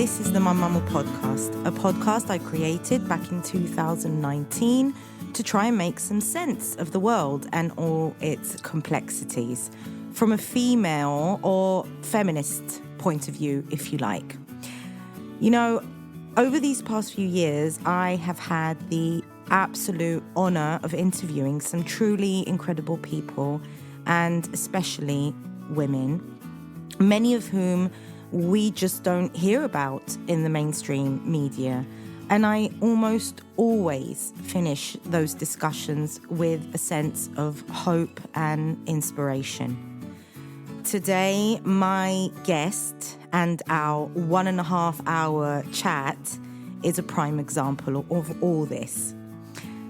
This is the Mamamoo podcast, a podcast I created back in 2019 to try and make some sense of the world and all its complexities from a female or feminist point of view, if you like. You know, over these past few years, I have had the absolute honor of interviewing some truly incredible people, and especially women, many of whom we just don't hear about in the mainstream media. And I almost always finish those discussions with a sense of hope and inspiration. Today, my guest and our 1.5 hour chat is a prime example of all this.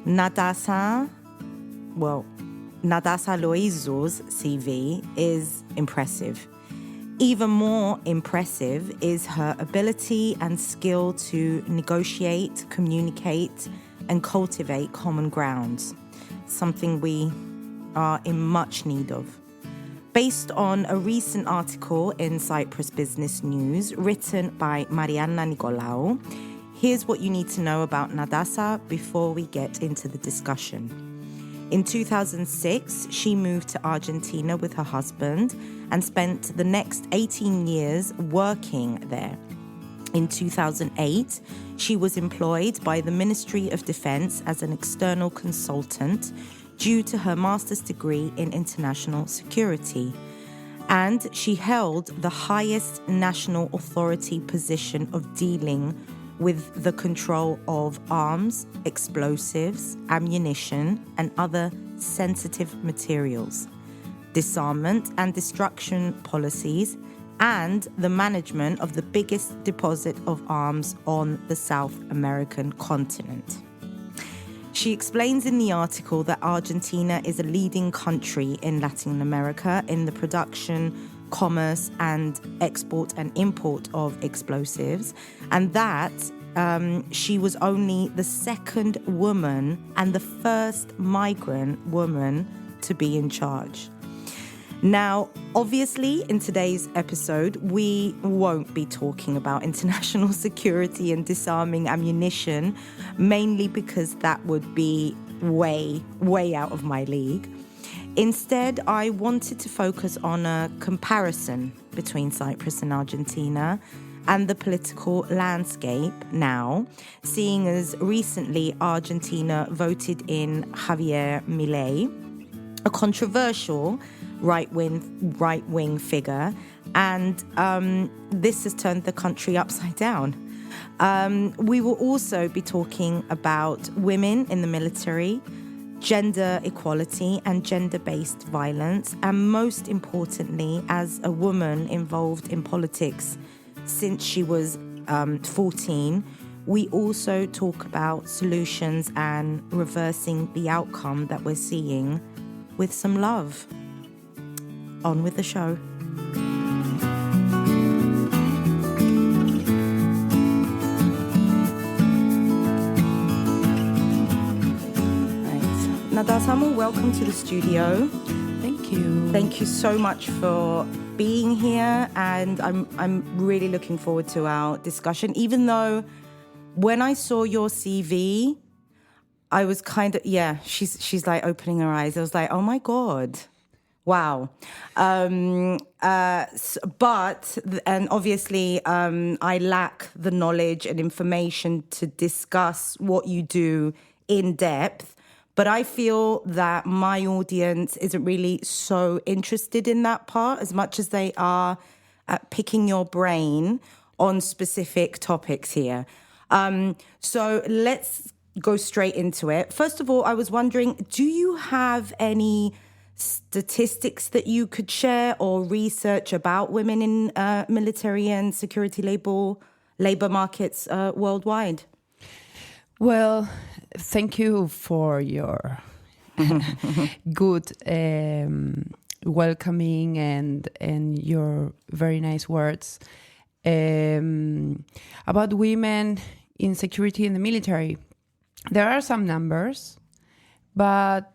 Natasa Loizou's CV is impressive. Even more impressive is her ability and skill to negotiate, communicate, and cultivate common grounds, something we are in much need of. Based on a recent article in Cyprus Business News written by Mariana Nicolaou, here's what you need to know about Natasa before we get into the discussion. In 2006, she moved to Argentina with her husband and spent the next 18 years working there. In 2008, she was employed by the Ministry of Defense as an external consultant due to her master's degree in international security. And she held the highest national authority position of dealing with the control of arms, explosives, ammunition, and other sensitive materials, disarmament and destruction policies, and the management of the biggest deposit of arms on the South American continent. She explains in the article that Argentina is a leading country in Latin America in the production, commerce, and export and import of explosives, and that she was only the second woman and the first migrant woman to be in charge. Now, obviously, in today's episode, we won't be talking about international security and disarming ammunition, mainly because that would be way out of my league. Instead, I wanted to focus on a comparison between Cyprus and Argentina and the political landscape now, seeing as recently Argentina voted in Javier Milei, a controversial right-wing figure, and this has turned the country upside down. We will also be talking about women in the military, gender equality and gender-based violence, and most importantly, as a woman involved in politics since she was 14, we also talk about solutions and reversing the outcome that we're seeing with some love. On with the show. Natasa, welcome to the studio. Thank you. Thank you so much for being here, and I'm really looking forward to our discussion. Even though when I saw your CV, I was kind of she's like opening her eyes. I was like, oh my God, wow. But obviously I lack the knowledge and information to discuss what you do in depth. But I feel that my audience isn't really so interested in that part as much as they are at picking your brain on specific topics here. So let's go straight into it. First of all, I was wondering, do you have any statistics that you could share or research about women in military and security labor markets worldwide? Well, thank you for your good welcoming and your very nice words about women in security in the military. There are some numbers, but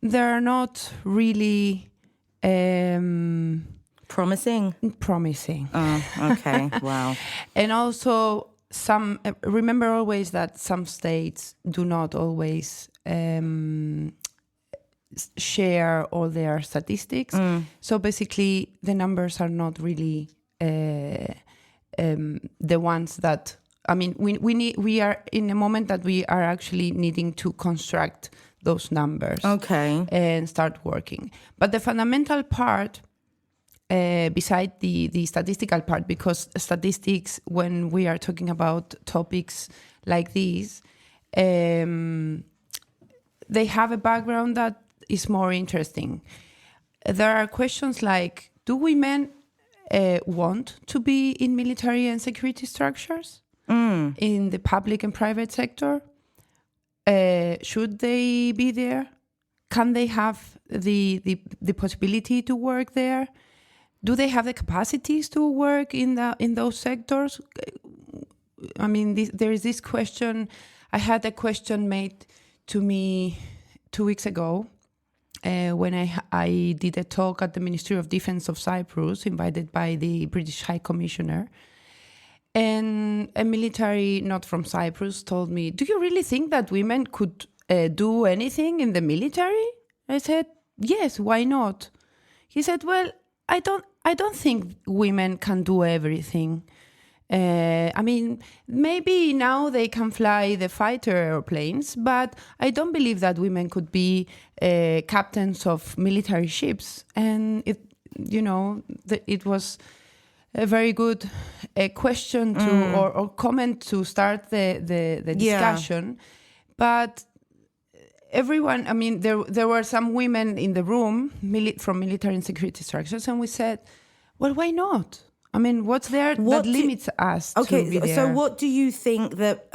they're not really Promising? Promising. Okay, wow. And also, remember always that some states do not always share all their statistics. So basically, the numbers are not really the ones that, I mean, we are in a moment that we are actually needing to construct those numbers. Okay. And start working. But the fundamental part, beside the statistical part, because statistics, when we are talking about topics like these, they have a background that is more interesting. There are questions like, do women want to be in military and security structures in the public and private sector? Should they be there? Can they have the possibility to work there? Do they have the capacities to work in those sectors? I mean, there is this question. I had a question made to me 2 weeks ago when I did a talk at the Ministry of Defense of Cyprus, invited by the British High Commissioner. And a military not from Cyprus told me, do you really think that women could do anything in the military? I said, yes, why not? He said, well, I don't think women can do everything. I mean, maybe now they can fly the fighter airplanes, but I don't believe that women could be captains of military ships. And it was a very good question to or comment to start the discussion. But everyone, I mean, there were some women in the room from military and security structures, and we said, well, why not? I mean, what's there that limits us to be there? So what do you think that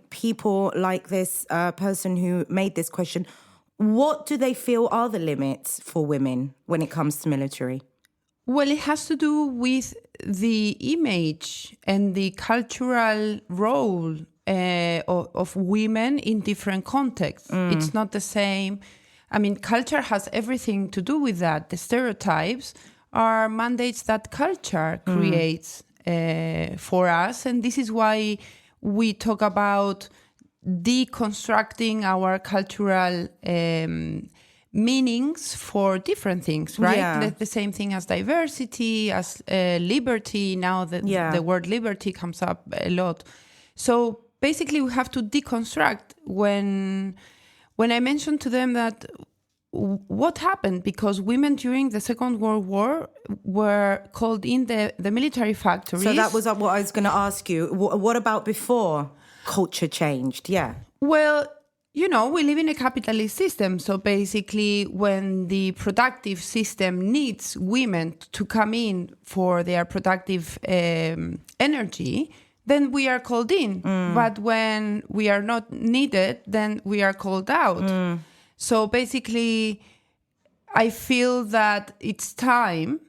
people like this person who made this question, what do they feel are the limits for women when it comes to military? Well, it has to do with the image and the cultural role of women in different contexts. It's not the same. I mean, culture has everything to do with that. The stereotypes are mandates that culture creates for us. And this is why we talk about deconstructing our cultural meanings for different things, right? Yeah. The same thing as diversity, as liberty. Now the word liberty comes up a lot. So basically we have to deconstruct. When I mentioned to them that what happened, because women during the Second World War were called in the military factories. So that was what I was going to ask you. What about before culture changed? Yeah. Well, we live in a capitalist system. So basically, when the productive system needs women to come in for their productive energy, then we are called in. But when we are not needed, then we are called out. So basically, I feel that it's time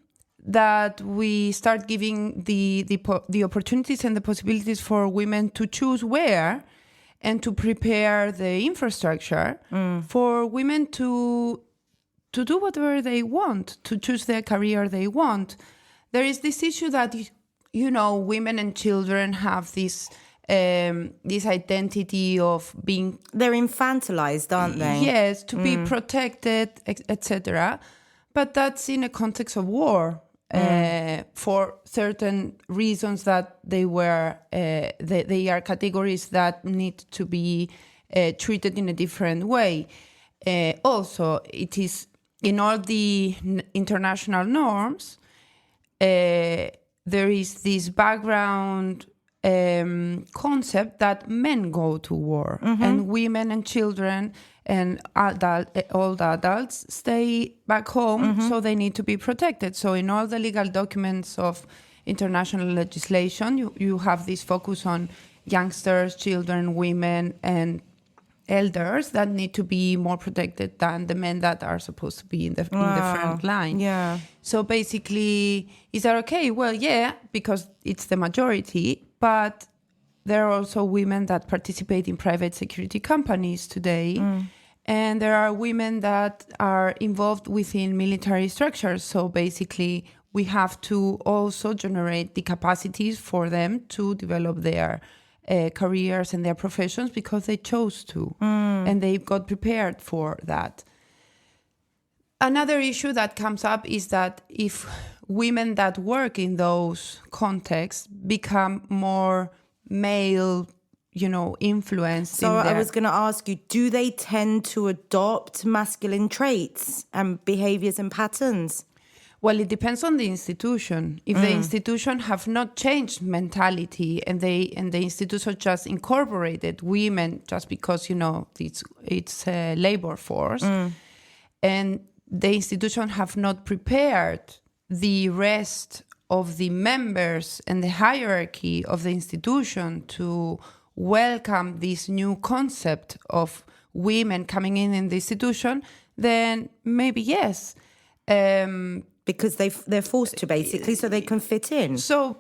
that we start giving the opportunities and the possibilities for women to choose where, and to prepare the infrastructure for women to do whatever they want, to choose the career they want. There is this issue that, women and children have this identity of being... They're infantilized, aren't they? Yes, to be protected, etc. But that's in a context of war. For certain reasons that they are categories that need to be treated in a different way. Also, it is in all the international norms, there is this background concept that men go to war and women and children and old adults stay back home, so they need to be protected. So in all the legal documents of international legislation, you have this focus on youngsters, children, women, and elders that need to be more protected than the men that are supposed to be in the front line. Yeah. So basically, is that okay? Well, yeah, because it's the majority, but there are also women that participate in private security companies today. And there are women that are involved within military structures. So basically, we have to also generate the capacities for them to develop their careers and their professions because they chose to, and they got prepared for that. Another issue that comes up is that if women that work in those contexts become more male, influenced. So I was going to ask you, do they tend to adopt masculine traits and behaviors and patterns? Well, it depends on the institution. If the institution have not changed mentality and the institution just incorporated women just because, it's a labor force, and the institution have not prepared the rest of the members and the hierarchy of the institution to welcome this new concept of women coming in the institution, then maybe yes. Because they're forced to, basically, so they can fit in. So,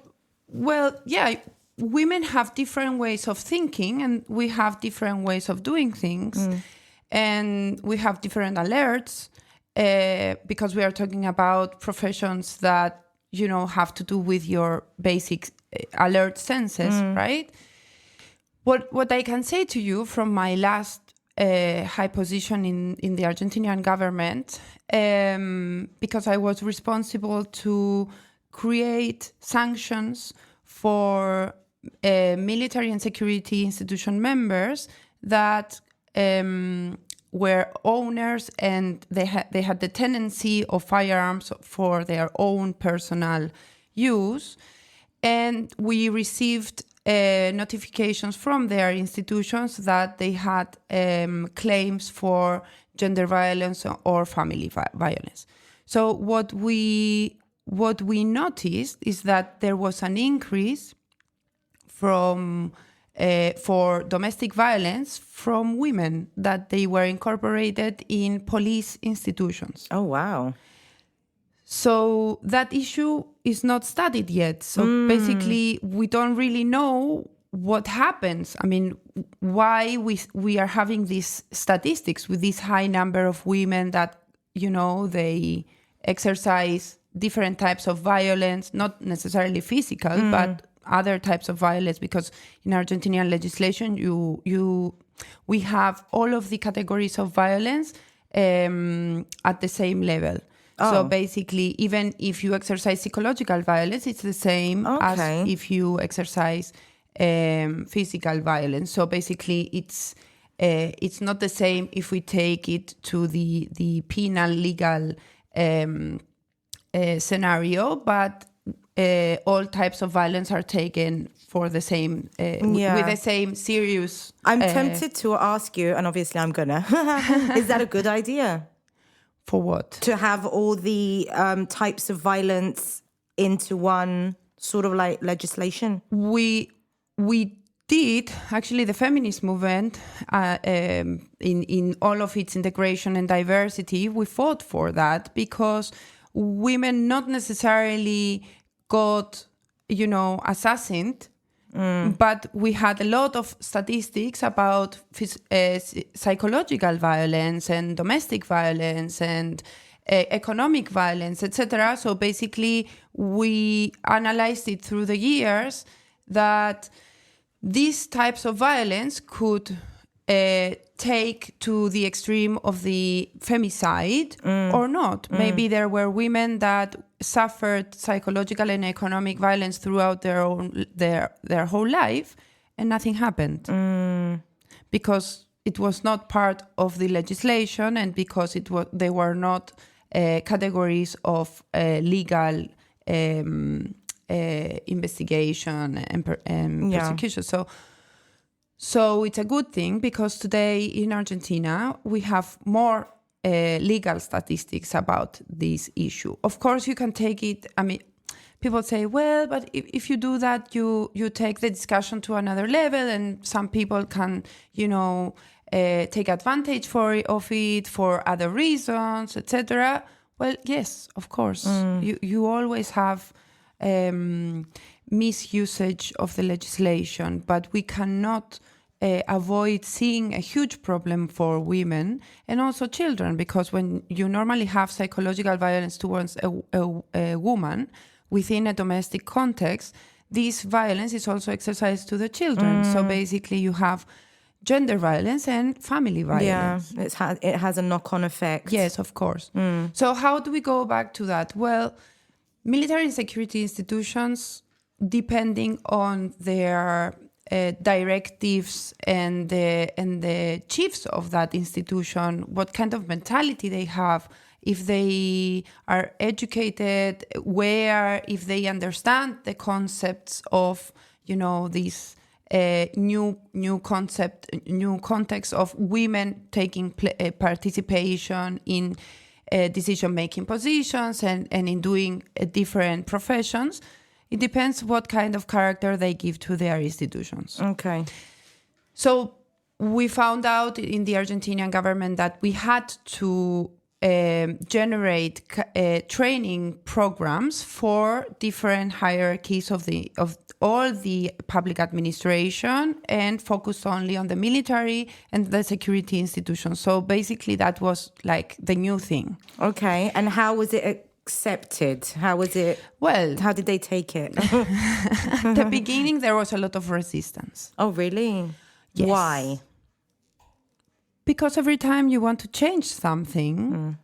well, yeah, women have different ways of thinking and we have different ways of doing things. And we have different alerts because we are talking about professions that, have to do with your basic alert senses, right? What I can say to you from my last high position in the Argentinian government, because I was responsible to create sanctions for military and security institution members that were owners and they had the tendency of firearms for their own personal use. And we received notifications from their institutions that they had claims for gender violence or family violence. So what we noticed is that there was an increase from for domestic violence from women, that they were incorporated in police institutions. Oh, wow. So that issue is not studied yet. So basically, we don't really know what happens. I mean, why we are having these statistics with this high number of women that, they exercise different types of violence, not necessarily physical, but other types of violence, because in Argentinian legislation, we have all of the categories of violence at the same level. So basically, even if you exercise psychological violence, it's the same as if you exercise physical violence. So basically, it's not the same if we take it to the penal legal scenario, but all types of violence are taken for the same with the same serious. I'm tempted to ask you, and obviously I'm gonna. Is that a good idea? For what? To have all the types of violence into one sort of like legislation? We did, actually, the feminist movement, in all of its integration and diversity, we fought for that because women not necessarily got, assassinated, but we had a lot of statistics about psychological violence and domestic violence and economic violence, etc. So basically, we analyzed it through the years that these types of violence could take to the extreme of the femicide or not. Maybe there were women that suffered psychological and economic violence throughout their whole life and nothing happened because it was not part of the legislation and because they were not categories of legal investigation and prosecution. So it's a good thing because today in Argentina we have more legal statistics about this issue. Of course, you can take it. I mean, people say, well, but if you do that, you take the discussion to another level, and some people can, take advantage of it for other reasons, etc. Well, yes, of course, you always have misusage of the legislation, but we cannot avoid seeing a huge problem for women and also children, because when you normally have psychological violence towards a woman within a domestic context, this violence is also exercised to the children. So basically you have gender violence and family violence. Yeah, it has a knock-on effect. Yes, of course. So how do we go back to that? Well, military and security institutions, depending on their directives and the chiefs of that institution, what kind of mentality they have, if they are educated, if they understand the concepts of, this new context of women taking participation in decision-making positions and in doing different professions. It depends what kind of character they give to their institutions. Okay. So we found out in the Argentinian government that we had to generate training programs for different hierarchies of all the public administration and focus only on the military and the security institutions. So basically that was like the new thing. Okay. And how was it accepted? How was it? Well, how did they take it? at the beginning, there was a lot of resistance. Oh, really? Yes. Why? Because every time you want to change something,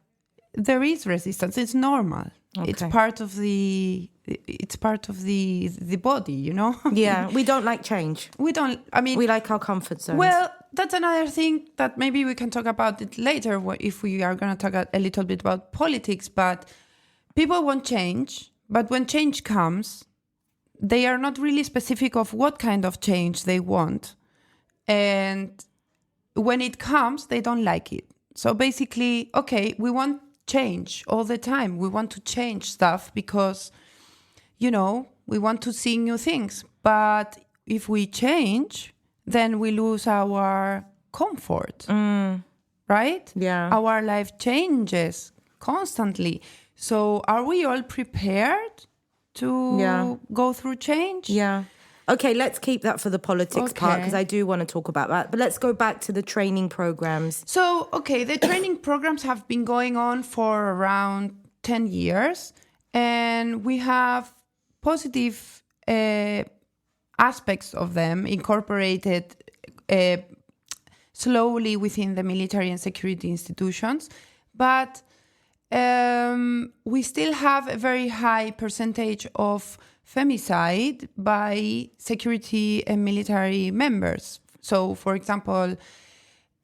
there is resistance. It's normal. Okay. It's part of the body, Yeah, we don't like change. We like our comfort zones. Well, that's another thing that maybe we can talk about it later if we are going to talk a little bit about politics. But people want change, but when change comes, they are not really specific of what kind of change they want. And when it comes, they don't like it. So basically, okay, we want change all the time. We want to change stuff because, we want to see new things. But if we change, then we lose our comfort, right? Yeah. Our life changes constantly. So are we all prepared to go through change? Yeah. Okay, let's keep that for the politics part because I do want to talk about that. But let's go back to the training programs. So, the training programs have been going on for around 10 years. And we have positive aspects of them incorporated slowly within the military and security institutions. But we still have a very high percentage of femicide by security and military members. So, for example,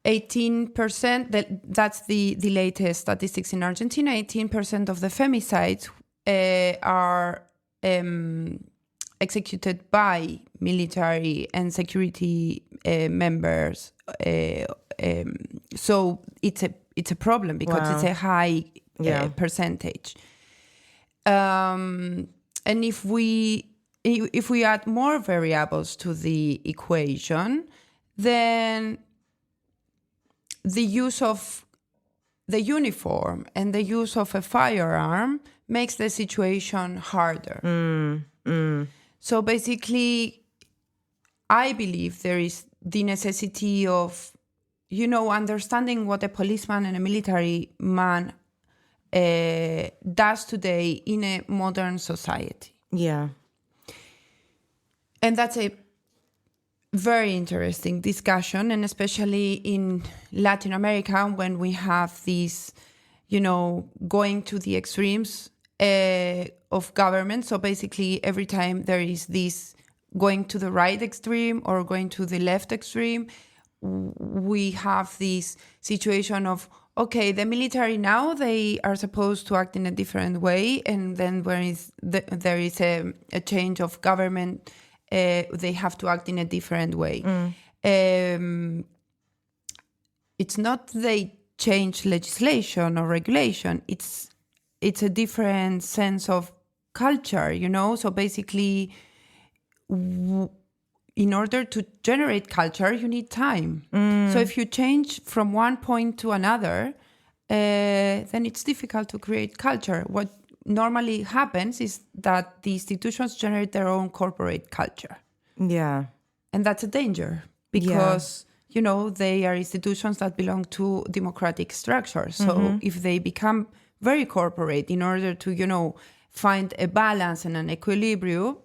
18%, that's the latest statistics in Argentina, 18% of the femicides are executed by military and security members. So it's a problem because it's a high percentage. And if we add more variables to the equation, then the use of the uniform and the use of a firearm makes the situation harder. So basically, I believe there is the necessity of, understanding what a policeman and a military man does today in a modern society. Yeah. And that's a very interesting discussion, and especially in Latin America when we have these, going to the extremes of government. So basically every time there is this going to the right extreme or going to the left extreme, we have this situation of, okay, the military now, they are supposed to act in a different way. And then when there is a change of government, they have to act in a different way. It's not they change legislation or regulation. It's a different sense of culture, So basically, in order to generate culture, you need time. So if you change from one point to another, then it's difficult to create culture. What normally happens is that the institutions generate their own corporate culture. Yeah. And that's a danger. because, they are institutions that belong to democratic structures. So if they become very corporate in order to, find a balance and an equilibrium,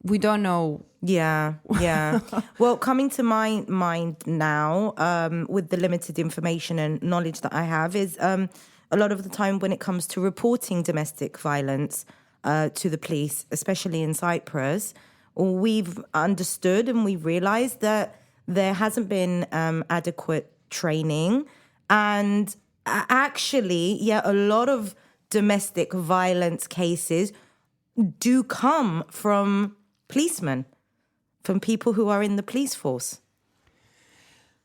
we don't know. Yeah. Well, coming to my mind now, with the limited information and knowledge that I have, is a lot of the time when it comes to reporting domestic violence to the police, especially in Cyprus, we've understood and we've realized that there hasn't been adequate training. And actually, a lot of domestic violence cases do come from policemen, from people who are in the police force.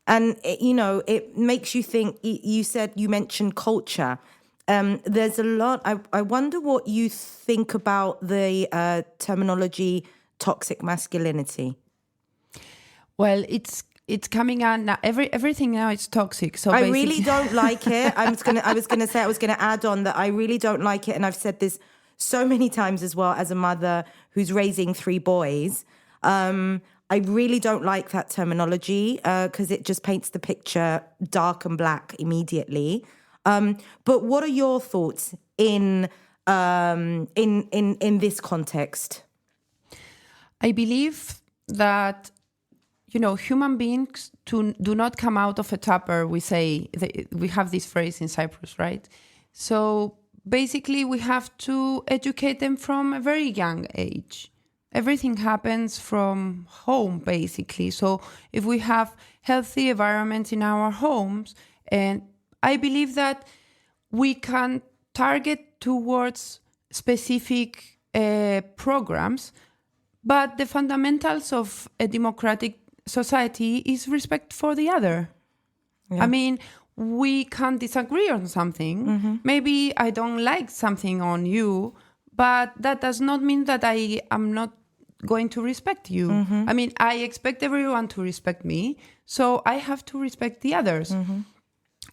And, it makes you think. You mentioned culture. There's a lot. I wonder what you think about the terminology toxic masculinity. Well, it's coming out now. Everything now is toxic. So I really don't like it. I was gonna add on that I really don't like it, and I've said this so many times as well as a mother who's raising 3 boys. I really don't like that terminology because it just paints the picture dark and black immediately. But what are your thoughts in this context? I believe that, human beings do not come out of a tupper. We have this phrase in Cyprus, right? So basically we have to educate them from a very young age. Everything happens from home, basically. So if we have healthy environments in our homes, and I believe that we can target towards specific programs, but the fundamentals of a democratic society is respect for the other. Yeah. I mean, we can disagree on something. Mm-hmm. Maybe I don't like something on you, but that does not mean that I am not going to respect you. Mm-hmm. I mean, I expect everyone to respect me, so I have to respect the others. Mm-hmm.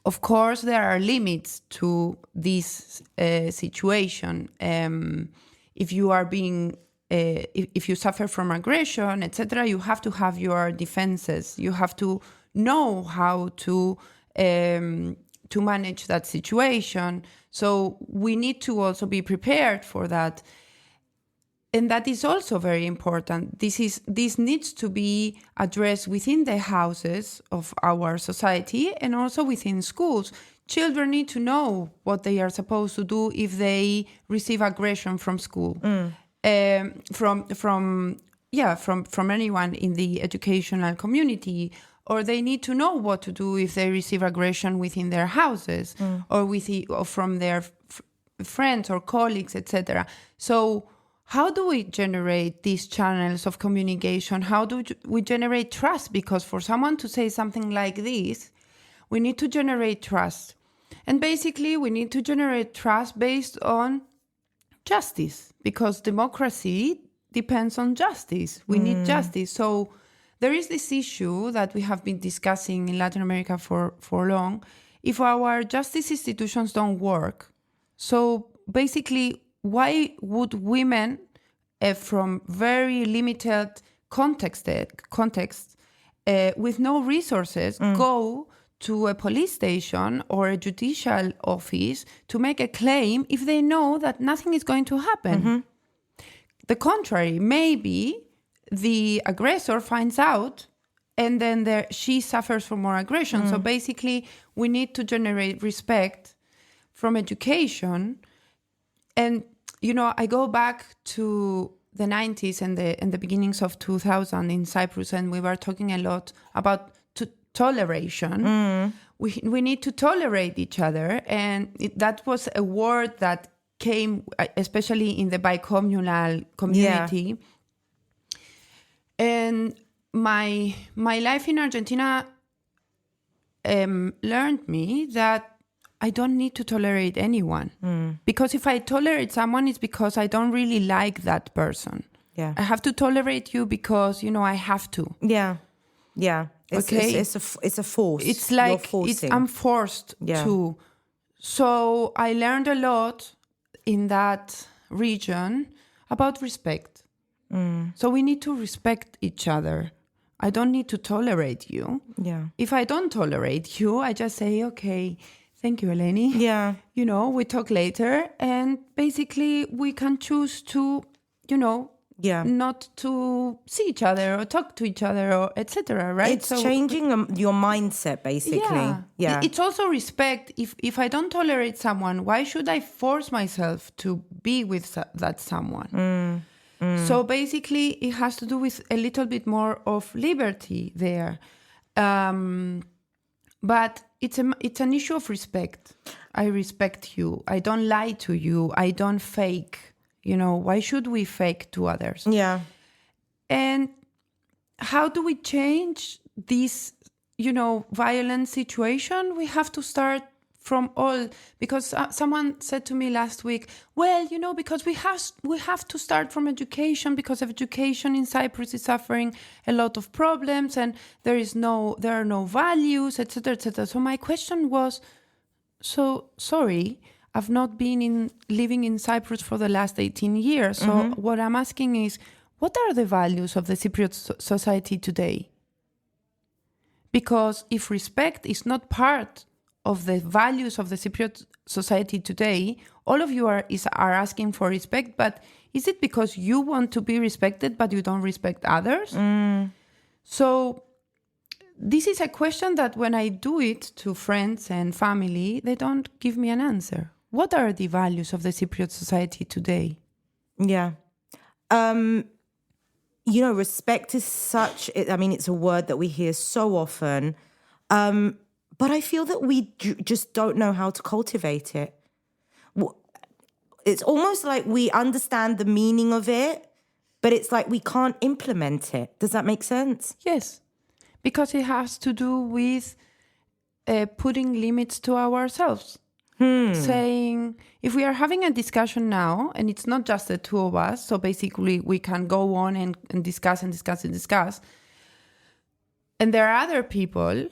Of course, there are limits to this situation. If you are being, if you suffer from aggression, etc., you have to have your defenses. You have to know how to manage that situation. So we need to also be prepared for that. And that is also very important. This needs to be addressed within the houses of our society and also within schools. Children need to know what they are supposed to do if they receive aggression from school, from anyone in the educational community, or they need to know what to do if they receive aggression within their houses or from their friends or colleagues, etc. So how do we generate these channels of communication? How do we generate trust? Because for someone to say something like this, we need to generate trust. And basically, we need to generate trust based on justice, because democracy depends on justice. We need justice. So there is this issue that we have been discussing in Latin America for long. If our justice institutions don't work, so basically, why would women from very limited context with no resources go to a police station or a judicial office to make a claim if they know that nothing is going to happen? Mm-hmm. The contrary, maybe the aggressor finds out and then she suffers from more aggression. So basically, we need to generate respect from education. And, I go back to the 90s and the beginnings of 2000 in Cyprus, and we were talking a lot about toleration. We need to tolerate each other. And that was a word that came, especially in the bicommunal community. Yeah. And my life in Argentina learned me that I don't need to tolerate anyone. Because if I tolerate someone, it's because I don't really like that person. Yeah. I have to tolerate you because, I have to. Yeah. Yeah. It's a force. It's like I'm forced to. So I learned a lot in that region about respect. So we need to respect each other. I don't need to tolerate you. Yeah. If I don't tolerate you, I just say, okay, thank you, Eleni. Yeah. We talk later. And basically, we can choose to, not to see each other or talk to each other or etc. Right? It's changing your mindset, basically. Yeah. It's also respect. If I don't tolerate someone, why should I force myself to be with that someone? So basically, it has to do with a little bit more of liberty there. But it's an issue of respect. I respect you. I don't lie to you. I don't fake. Why should we fake to others? Yeah. And how do we change this, violent situation? We have to start from all, because someone said to me last week, well, because we have to start from education, because of education in Cyprus is suffering a lot of problems and there are no values, etc., etc. So my question was, so sorry, I've not been living in Cyprus for the last 18 years. So what I'm asking is, what are the values of the Cypriot society today? Because if respect is not part of the values of the Cypriot society today, all of you are asking for respect, but is it because you want to be respected but you don't respect others? So this is a question that when I do it to friends and family, they don't give me an answer. What are the values of the Cypriot society today? Yeah. Respect is it's a word that we hear so often. But I feel that we just don't know how to cultivate it. It's almost like we understand the meaning of it, but it's like we can't implement it. Does that make sense? Yes, because it has to do with putting limits to ourselves. Saying, if we are having a discussion now, and it's not just the two of us, so basically we can go on and discuss and discuss and discuss, and there are other people,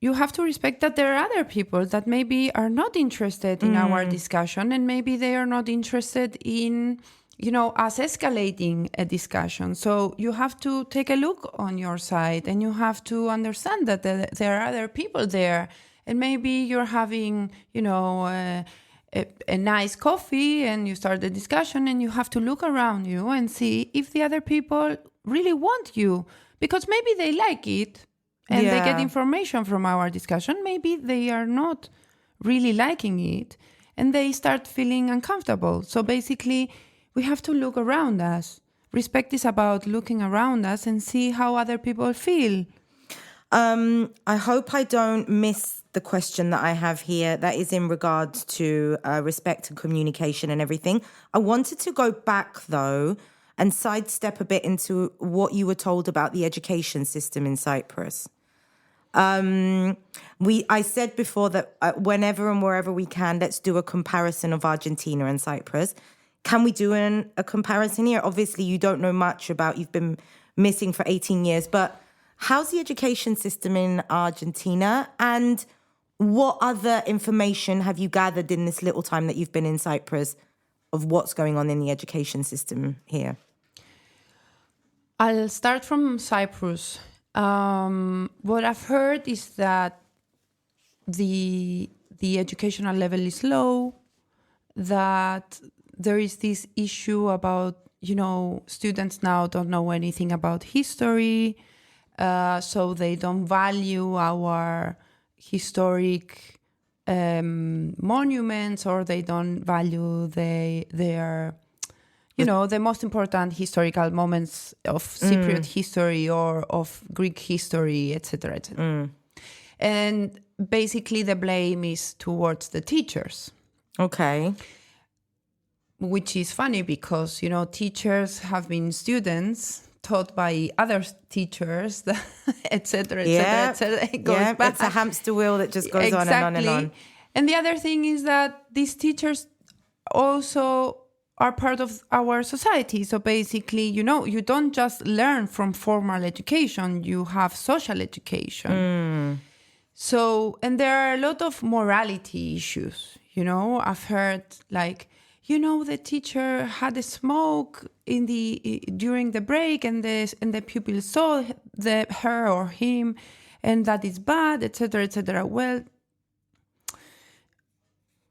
you have to respect that there are other people that maybe are not interested in our discussion, and maybe they are not interested in, us escalating a discussion. So you have to take a look on your side, and you have to understand that there are other people there. And maybe you're having, a nice coffee and you start the discussion and you have to look around you and see if the other people really want you. Because maybe they like it and they get information from our discussion. Maybe they are not really liking it and they start feeling uncomfortable. So basically, we have to look around us. Respect is about looking around us and see how other people feel. I hope I don't miss the question that I have here that is in regards to respect and communication and everything. I wanted to go back, though, and sidestep a bit into what you were told about the education system in Cyprus. I said before that whenever and wherever we can, let's do a comparison of Argentina and Cyprus. Can we do a comparison here? Obviously, you don't know much about, you've been missing for 18 years, but how's the education system in Argentina, and what other information have you gathered in this little time that you've been in Cyprus of what's going on in the education system here? I'll start from Cyprus. What I've heard is that the educational level is low, that there is this issue about, students now don't know anything about history, so they don't value our historic monuments, or they don't value their the most important historical moments of Cypriot history or of Greek history, etc., etc. And basically the blame is towards the teachers. Okay. Which is funny because, teachers have been students taught by other teachers, etc., etc., etc. It goes back. It's a hamster wheel that just goes on and on and on. And the other thing is that these teachers also are part of our society. So basically, you don't just learn from formal education, you have social education. So, and there are a lot of morality issues, I've heard the teacher had a smoke during the break, and the pupil saw her or him, and that is bad, etc., etc. Well,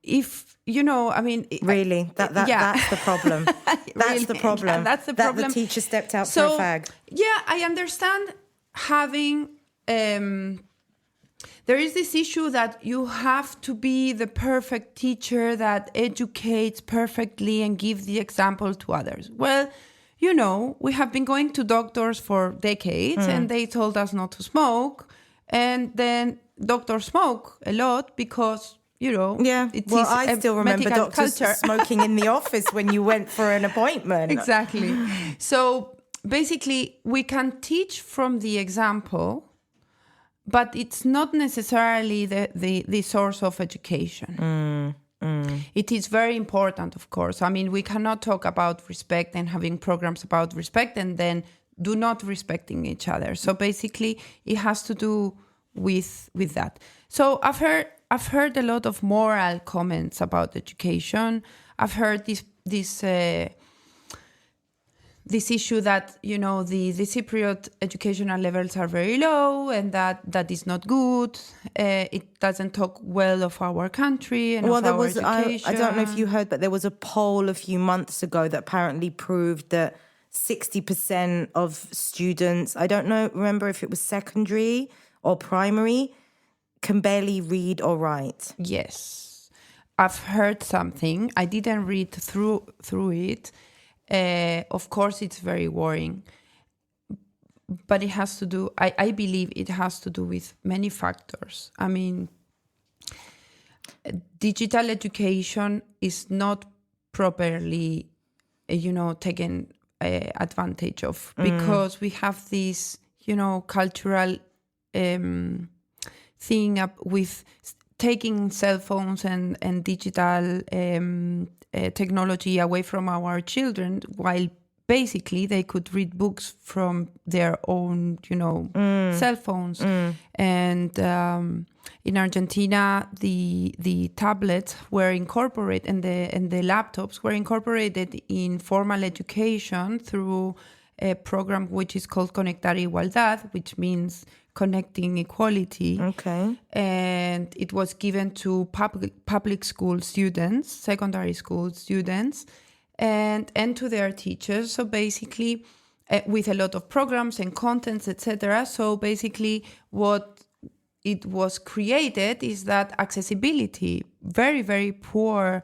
if really, that's the problem. That's really, the problem. That's the problem. That the teacher stepped out for a fag. Yeah, I understand having. There is this issue that you have to be the perfect teacher that educates perfectly and gives the example to others. Well, we have been going to doctors for decades, and they told us not to smoke, and then doctors smoke a lot because I still remember doctors smoking in the office when you went for an appointment. Exactly. So basically, we can teach from the example, but it's not necessarily the source of education. It is very important, of course. I mean, we cannot talk about respect and having programs about respect and then do not respecting each other. So basically, it has to do with that. So I've heard a lot of moral comments about education. I've heard this issue that the Cypriot educational levels are very low, and that is not good. It doesn't talk well of our country and of our education. I don't know if you heard, but there was a poll a few months ago that apparently proved that 60% of students, I don't know, remember if it was secondary or primary, can barely read or write. Yes, I've heard something. I didn't read through it. Of course, it's very worrying, but it has to do, I believe it has to do with many factors. I mean, digital education is not properly, taken advantage of because we have this, cultural thing up with taking cell phones and digital technology away from our children, while basically they could read books from their own, cell phones. And in Argentina, the tablets were incorporated and the laptops were incorporated in formal education through a program which is called Conectar Igualdad, which means connecting equality. Okay. And it was given to public school students, secondary school students, and to their teachers. So basically, with a lot of programs and contents, etc. So basically, what it was created is that accessibility, very, very poor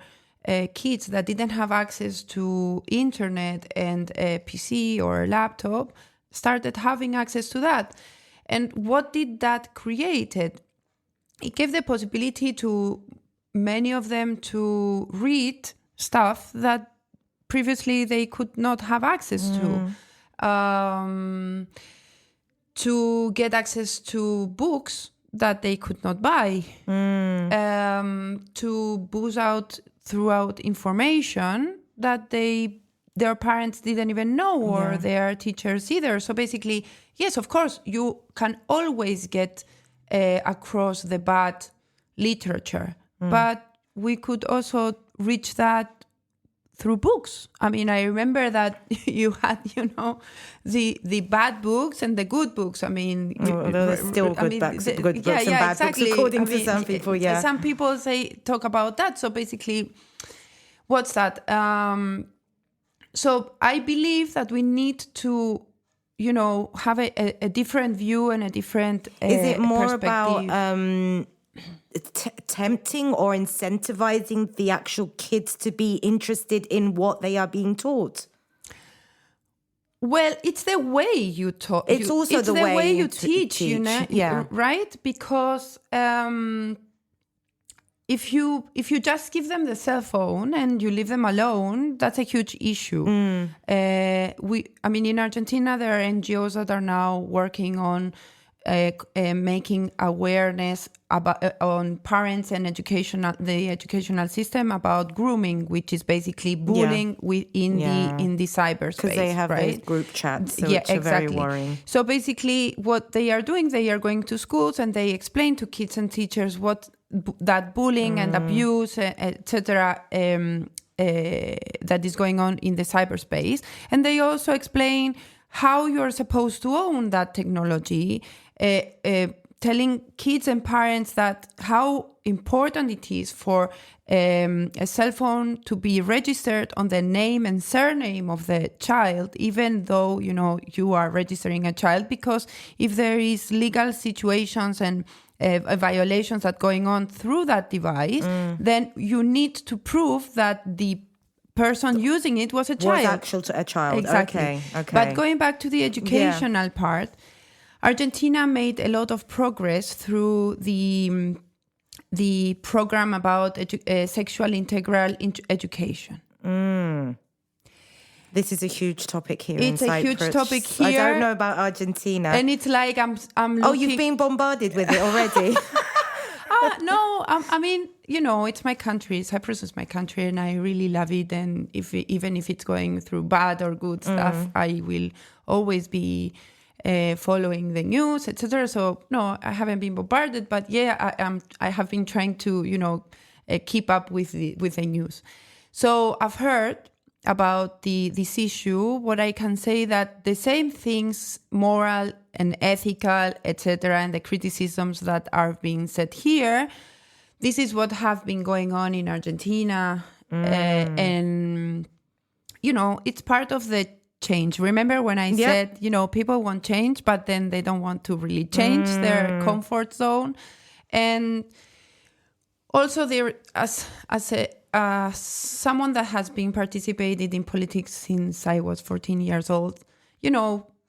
kids that didn't have access to internet and a PC or a laptop started having access to that. And what did that create? It gave the possibility to many of them to read stuff that previously they could not have access to get access to books that they could not buy, to boost out throughout information that their parents didn't even know, or their teachers either. So basically, yes, of course, you can always get across the bad literature, but we could also reach that through books. I mean, I remember that you had, the bad books and the good books. I mean, there's still good books and bad books, according to some people. Yeah, some people talk about that. So basically, what's that? So I believe that we need to, have a different view and a different Is it more about tempting or incentivizing the actual kids to be interested in what they are being taught? Well, it's the way you talk. It's also the way you teach, yeah. Right? Because if you just give them the cell phone and you leave them alone, that's a huge issue. In Argentina, there are NGOs that are now working on making awareness on parents and the educational system about grooming, which is basically bullying in the cyberspace. Because they have those group chats, so it's very worrying. So basically, what they are doing, they are going to schools and they explain to kids and teachers what that bullying and abuse, etc., that is going on in the cyberspace. And they also explain how you're supposed to own that technology, telling kids and parents that how important it is for a cell phone to be registered on the name and surname of the child, even though, you are registering a child, because if there is legal situations and violations that going on through that device, then you need to prove that the person using it was a child. Was actual a child. Exactly. Okay. But going back to the educational part, Argentina made a lot of progress through the program about sexual integral education. This is a huge topic here in Cyprus. It's a huge topic here. I don't know about Argentina. And it's like I'm looking... Oh, you've been bombarded with it already? No, I mean, it's my country. Cyprus is my country, and I really love it. And even if it's going through bad or good stuff, I will always be following the news, etc. So no, I haven't been bombarded, but I have been trying to keep up with the news. So I've heard about this issue. What I can say that the same things, moral and ethical, etc., and the criticisms that are being said here, this is what have been going on in Argentina, and it's part of the change. Remember when I said, people want change, but then they don't want to really change their comfort zone. And also there, as someone that has been participated in politics since I was 14 years old,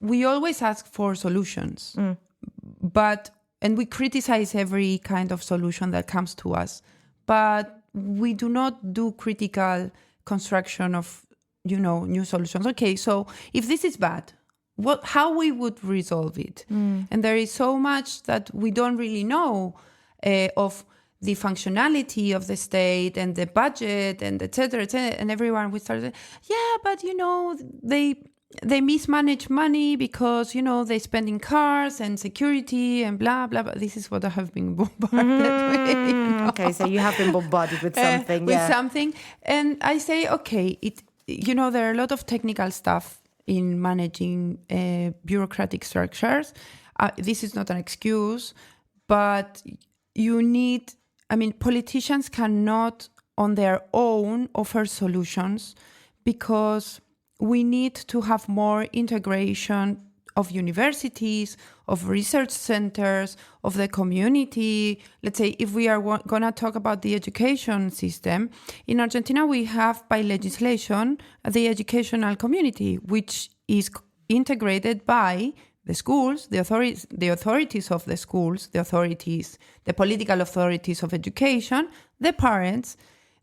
we always ask for solutions, and we criticize every kind of solution that comes to us, but we do not do critical construction of new solutions. Okay, so if this is bad, how we would resolve it? And there is so much that we don't really know of the functionality of the state and the budget and et cetera, and everyone we started, but they mismanage money because they spend in cars and security and blah blah blah. This is what I have been bombarded with. Okay, so you have been bombarded with something. Something, and I say, okay, there are a lot of technical stuff in managing bureaucratic structures. This is not an excuse, but politicians cannot on their own offer solutions, because we need to have more integration of universities, of research centers, of the community. Let's say if we are going to talk about the education system, in Argentina we have by legislation the educational community, which is integrated by the schools, the authorities of the schools, the political authorities of education, the parents,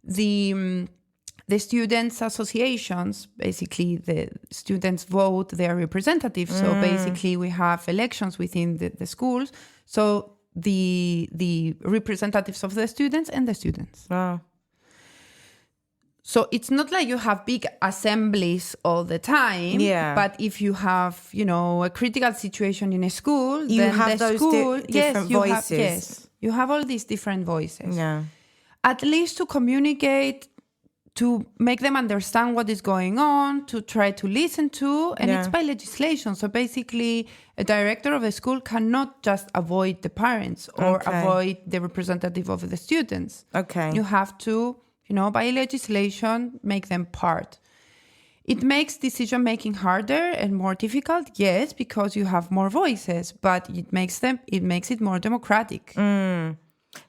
the students' associations. Basically, the students vote their representatives. So basically, we have elections within the schools. So the representatives of the students and the students. Wow. So it's not like you have big assemblies all the time. Yeah. But if you have, a critical situation in a school, you then have the those school, different voices. You have all these different voices. Yeah. At least to communicate, to make them understand what is going on, to try to listen to, and it's by legislation. So basically, a director of a school cannot just avoid the parents or avoid the representative of the students. Okay. You have to, by legislation, make them part. It makes decision-making harder and more difficult, yes, because you have more voices, but it makes it more democratic.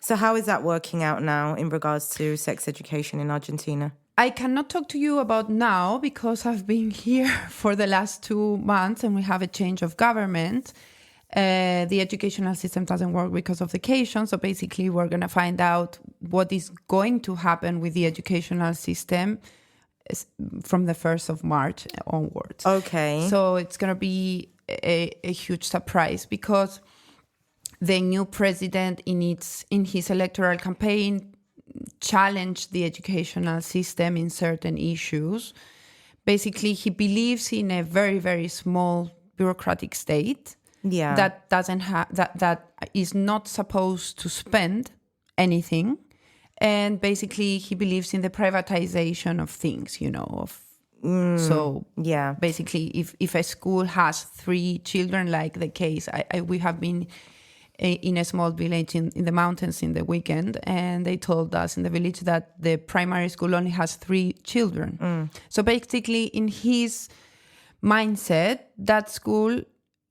So how is that working out now in regards to sex education in Argentina? I cannot talk to you about now because I've been here for the last 2 months and we have a change of government. The educational system doesn't work because of vacation. So basically, we're going to find out what is going to happen with the educational system from the 1st of March onwards. Okay. So it's going to be a huge surprise because the new president in his electoral campaign challenged the educational system in certain issues. Basically, he believes in a very, very small bureaucratic state that is not supposed to spend anything, And basically, he believes in the privatization of things, So Yeah. basically, if a school has 3 children, like the case, we have been in a small village in the mountains in the weekend, and they told us in the village that the primary school only has 3 children. So basically, in his mindset, that school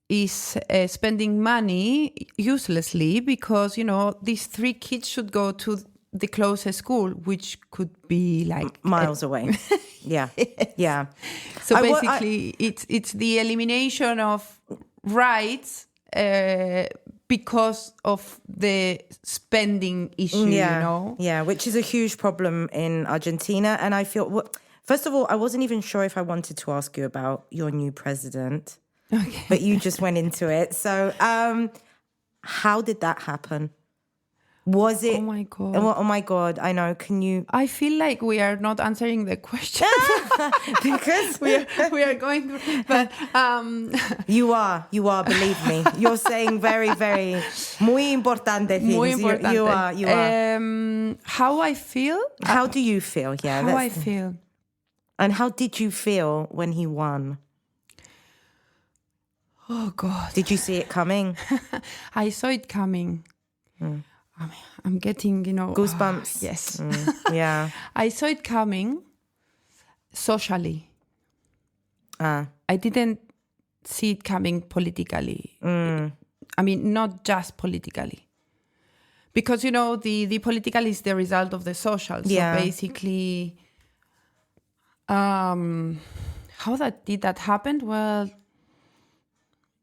is spending money uselessly because, these 3 kids should go to the closest school, which could be like miles away. Yeah. Yeah. So basically, it's the elimination of rights because of the spending issue, Yeah, which is a huge problem in Argentina. And I feel, first of all, I wasn't even sure if I wanted to ask you about your new president. Okay. But you just went into it. So how did that happen? Was it? Oh my God. Oh my God. I know. Can you? I feel like we are not answering the question. Because we are going through, but you are, believe me. You're saying very, very muy importante things. Muy importante. You are. How I feel? How do you feel? Yeah. How I feel. And how did you feel when he won? Oh God. Did you see it coming? I saw it coming. I'm getting, goosebumps. Yes. Yeah. I saw it coming socially. I didn't see it coming politically. I mean, not just politically. Because, the political is the result of the social. So basically, how did that happen? Well,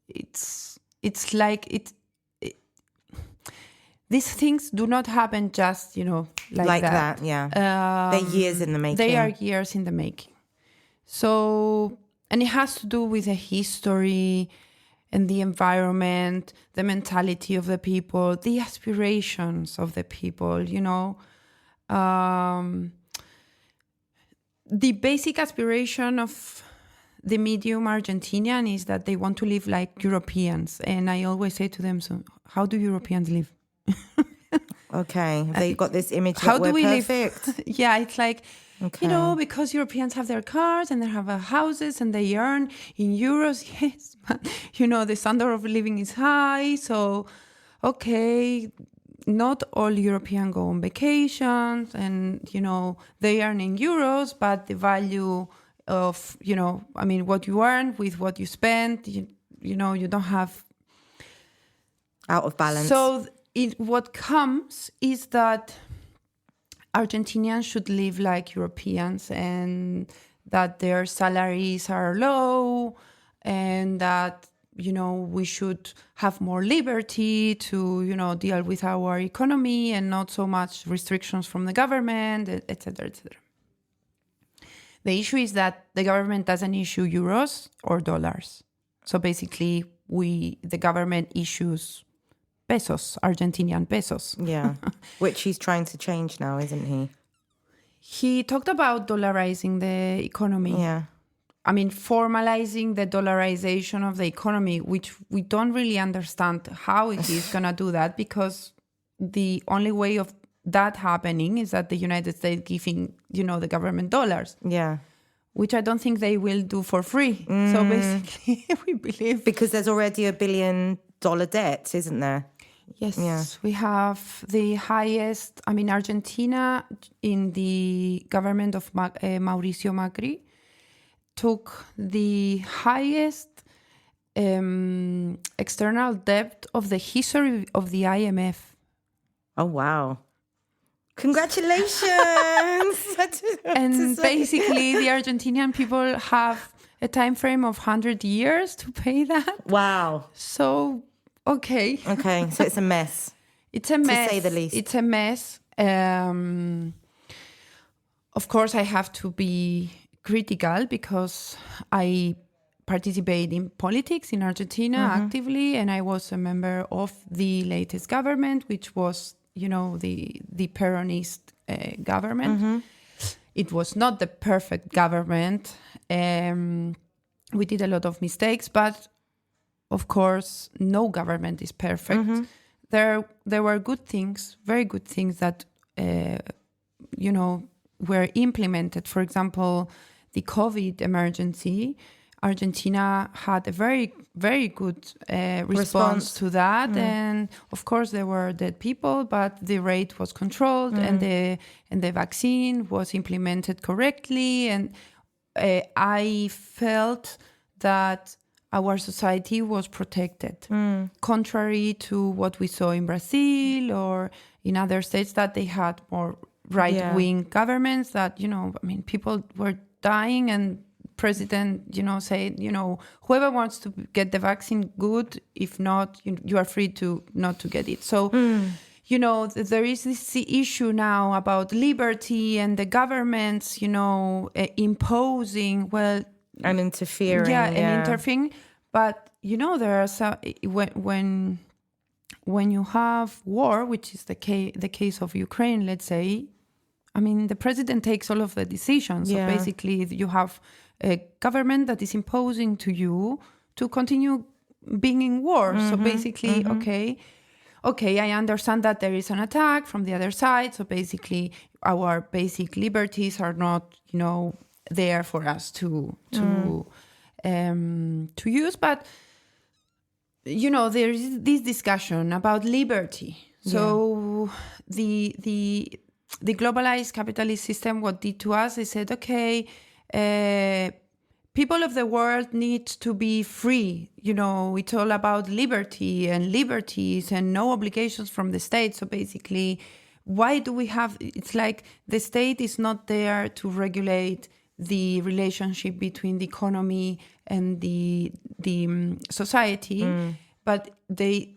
it's like these things do not happen just, like that. Yeah. They're years in the making. They are years in the making. So, and it has to do with the history and the environment, the mentality of the people, the aspirations of the people, the basic aspiration of the medium Argentinian is that they want to live like Europeans. And I always say to them, so how do Europeans live? Okay. They got this image how that do we perfect. live? Yeah, it's like, because Europeans have their cars and they have houses and they earn in euros. Yes, but, the standard of living is high. So, okay, not all Europeans go on vacations and, they earn in euros, but the value of, what you earn with what you spend, you don't have... Out of balance. So what comes is that Argentinians should live like Europeans and that their salaries are low and that, we should have more liberty to, deal with our economy and not so much restrictions from the government, et cetera, et cetera. The issue is that the government doesn't issue euros or dollars. So basically, the government issues pesos, Argentinian pesos. Yeah, which he's trying to change now, isn't he? He talked about dollarizing the economy. Yeah. I mean, formalizing the dollarization of the economy, which we don't really understand how he's going to do that, because the only way of that happening is that the United States giving, the government dollars. Yeah. Which I don't think they will do for free. So basically, we believe... Because there's already $1 billion debt, isn't there? Yes, we have the highest... Argentina, in the government of Mauricio Macri, took the highest external debt of the history of the IMF. Oh, wow. Congratulations! And basically, the Argentinian people have a time frame of 100 years to pay that. Wow. So, okay. Okay, so it's a mess. It's a mess. To say the least. It's a mess. Of course, I have to be critical because I participate in politics in Argentina actively, and I was a member of the latest government, which was, the Peronist government. It was not the perfect government. We did a lot of mistakes, but of course, no government is perfect. There were good things, very good things that were implemented. For example, the COVID emergency, Argentina had a very, very good response to that. And of course, there were dead people, but the rate was controlled and the vaccine was implemented correctly. And I felt that our society was protected, contrary to what we saw in Brazil or in other states that they had more right-wing governments that, people were dying and president, said, whoever wants to get the vaccine, good. If not, you are free to not to get it. So, there is this issue now about liberty and the governments, imposing, and interfering. And interfering. But, there are some, when you have war, which is the case of Ukraine, let's say, the president takes all of the decisions. So basically, you have a government that is imposing to you to continue being in war. So basically, okay, I understand that there is an attack from the other side. So basically, our basic liberties are not, there for us to use. But, there is this discussion about liberty. So the globalized capitalist system, what did to us, they said, okay, people of the world need to be free. It's all about liberty and liberties and no obligations from the state. So basically, why do we have, it's like the state is not there to regulate the relationship between the economy and the society, but the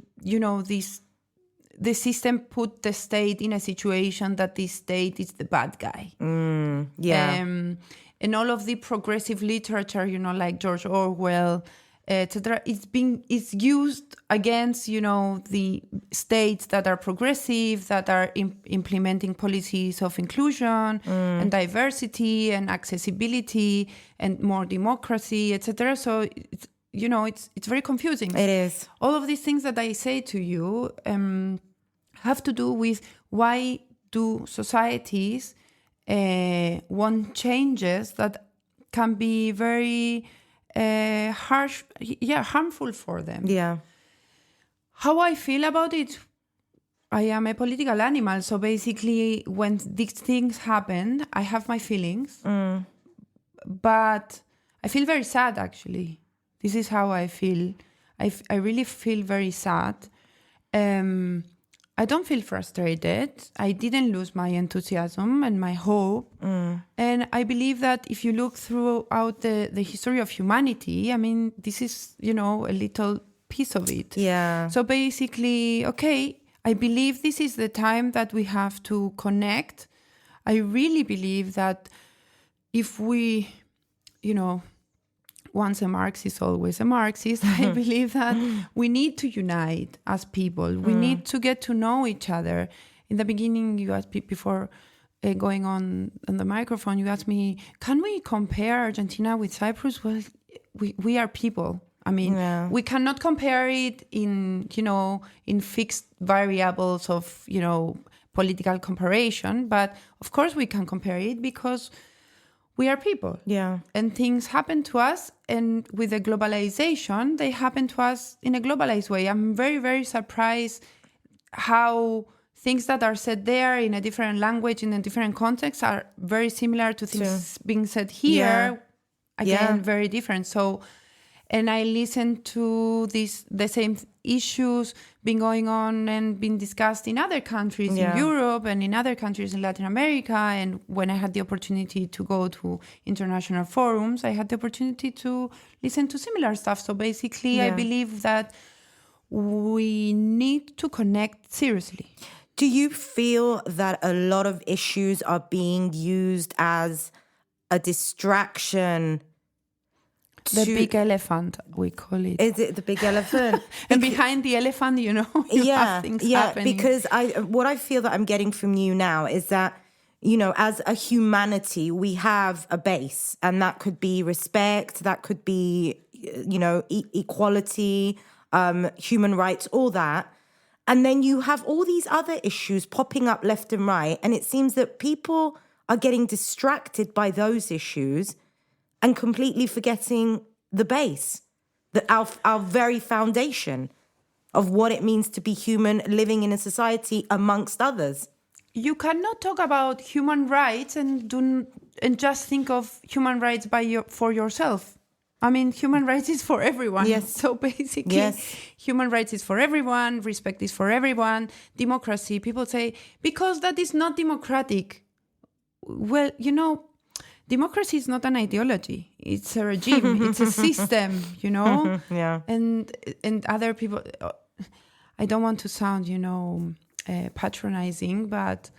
system put the state in a situation that the state is the bad guy. And all of the progressive literature, like George Orwell, etc., it's used against, the states that are progressive, that are implementing policies of inclusion and diversity and accessibility and more democracy, etc. So it's very confusing. It is. All of these things that I say to you have to do with why do societies want changes that can be very harmful for them. Yeah. How I feel about it, I am a political animal. So basically, when these things happen, I have my feelings. But I feel very sad, actually. This is how I feel. I really feel very sad. I don't feel frustrated. I didn't lose my enthusiasm and my hope. And I believe that if you look throughout the history of humanity, this is, a little piece of it. Yeah. So basically, okay, I believe this is the time that we have to connect. I really believe that if we, once a Marxist, always a Marxist. I believe that we need to unite as people. We need to get to know each other. In the beginning, you asked me before going on the microphone, you asked me, can we compare Argentina with Cyprus? Well, we are people. We cannot compare it in fixed variables of, political comparison. But of course we can compare it because we are people. Yeah. And things happen to us. And with the globalization, they happen to us in a globalized way. I'm very, very surprised how things that are said there in a different language, in a different context, are very similar to things being said here. Again, very different. So, and I listen to the same issues being going on and being discussed in other countries in Europe and in other countries in Latin America. And when I had the opportunity to go to international forums, I had the opportunity to listen to similar stuff. So basically, I believe that we need to connect seriously. Do you feel that a lot of issues are being used as a distraction? The big elephant, we call it. Is it the big elephant? And behind the elephant, you have things happening. Because what I feel that I'm getting from you now is that, as a humanity, we have a base, and that could be respect, that could be, equality, human rights, all that. And then you have all these other issues popping up left and right. And it seems that people are getting distracted by those issues and completely forgetting the base, our very foundation of what it means to be human, living in a society amongst others. You cannot talk about human rights and just think of human rights for yourself. I mean, human rights is for everyone. Yes. So basically, human rights is for everyone, respect is for everyone, democracy. People say, because that is not democratic. Well, democracy is not an ideology. It's a regime. It's a system, Yeah. And other people, I don't want to sound, patronizing, but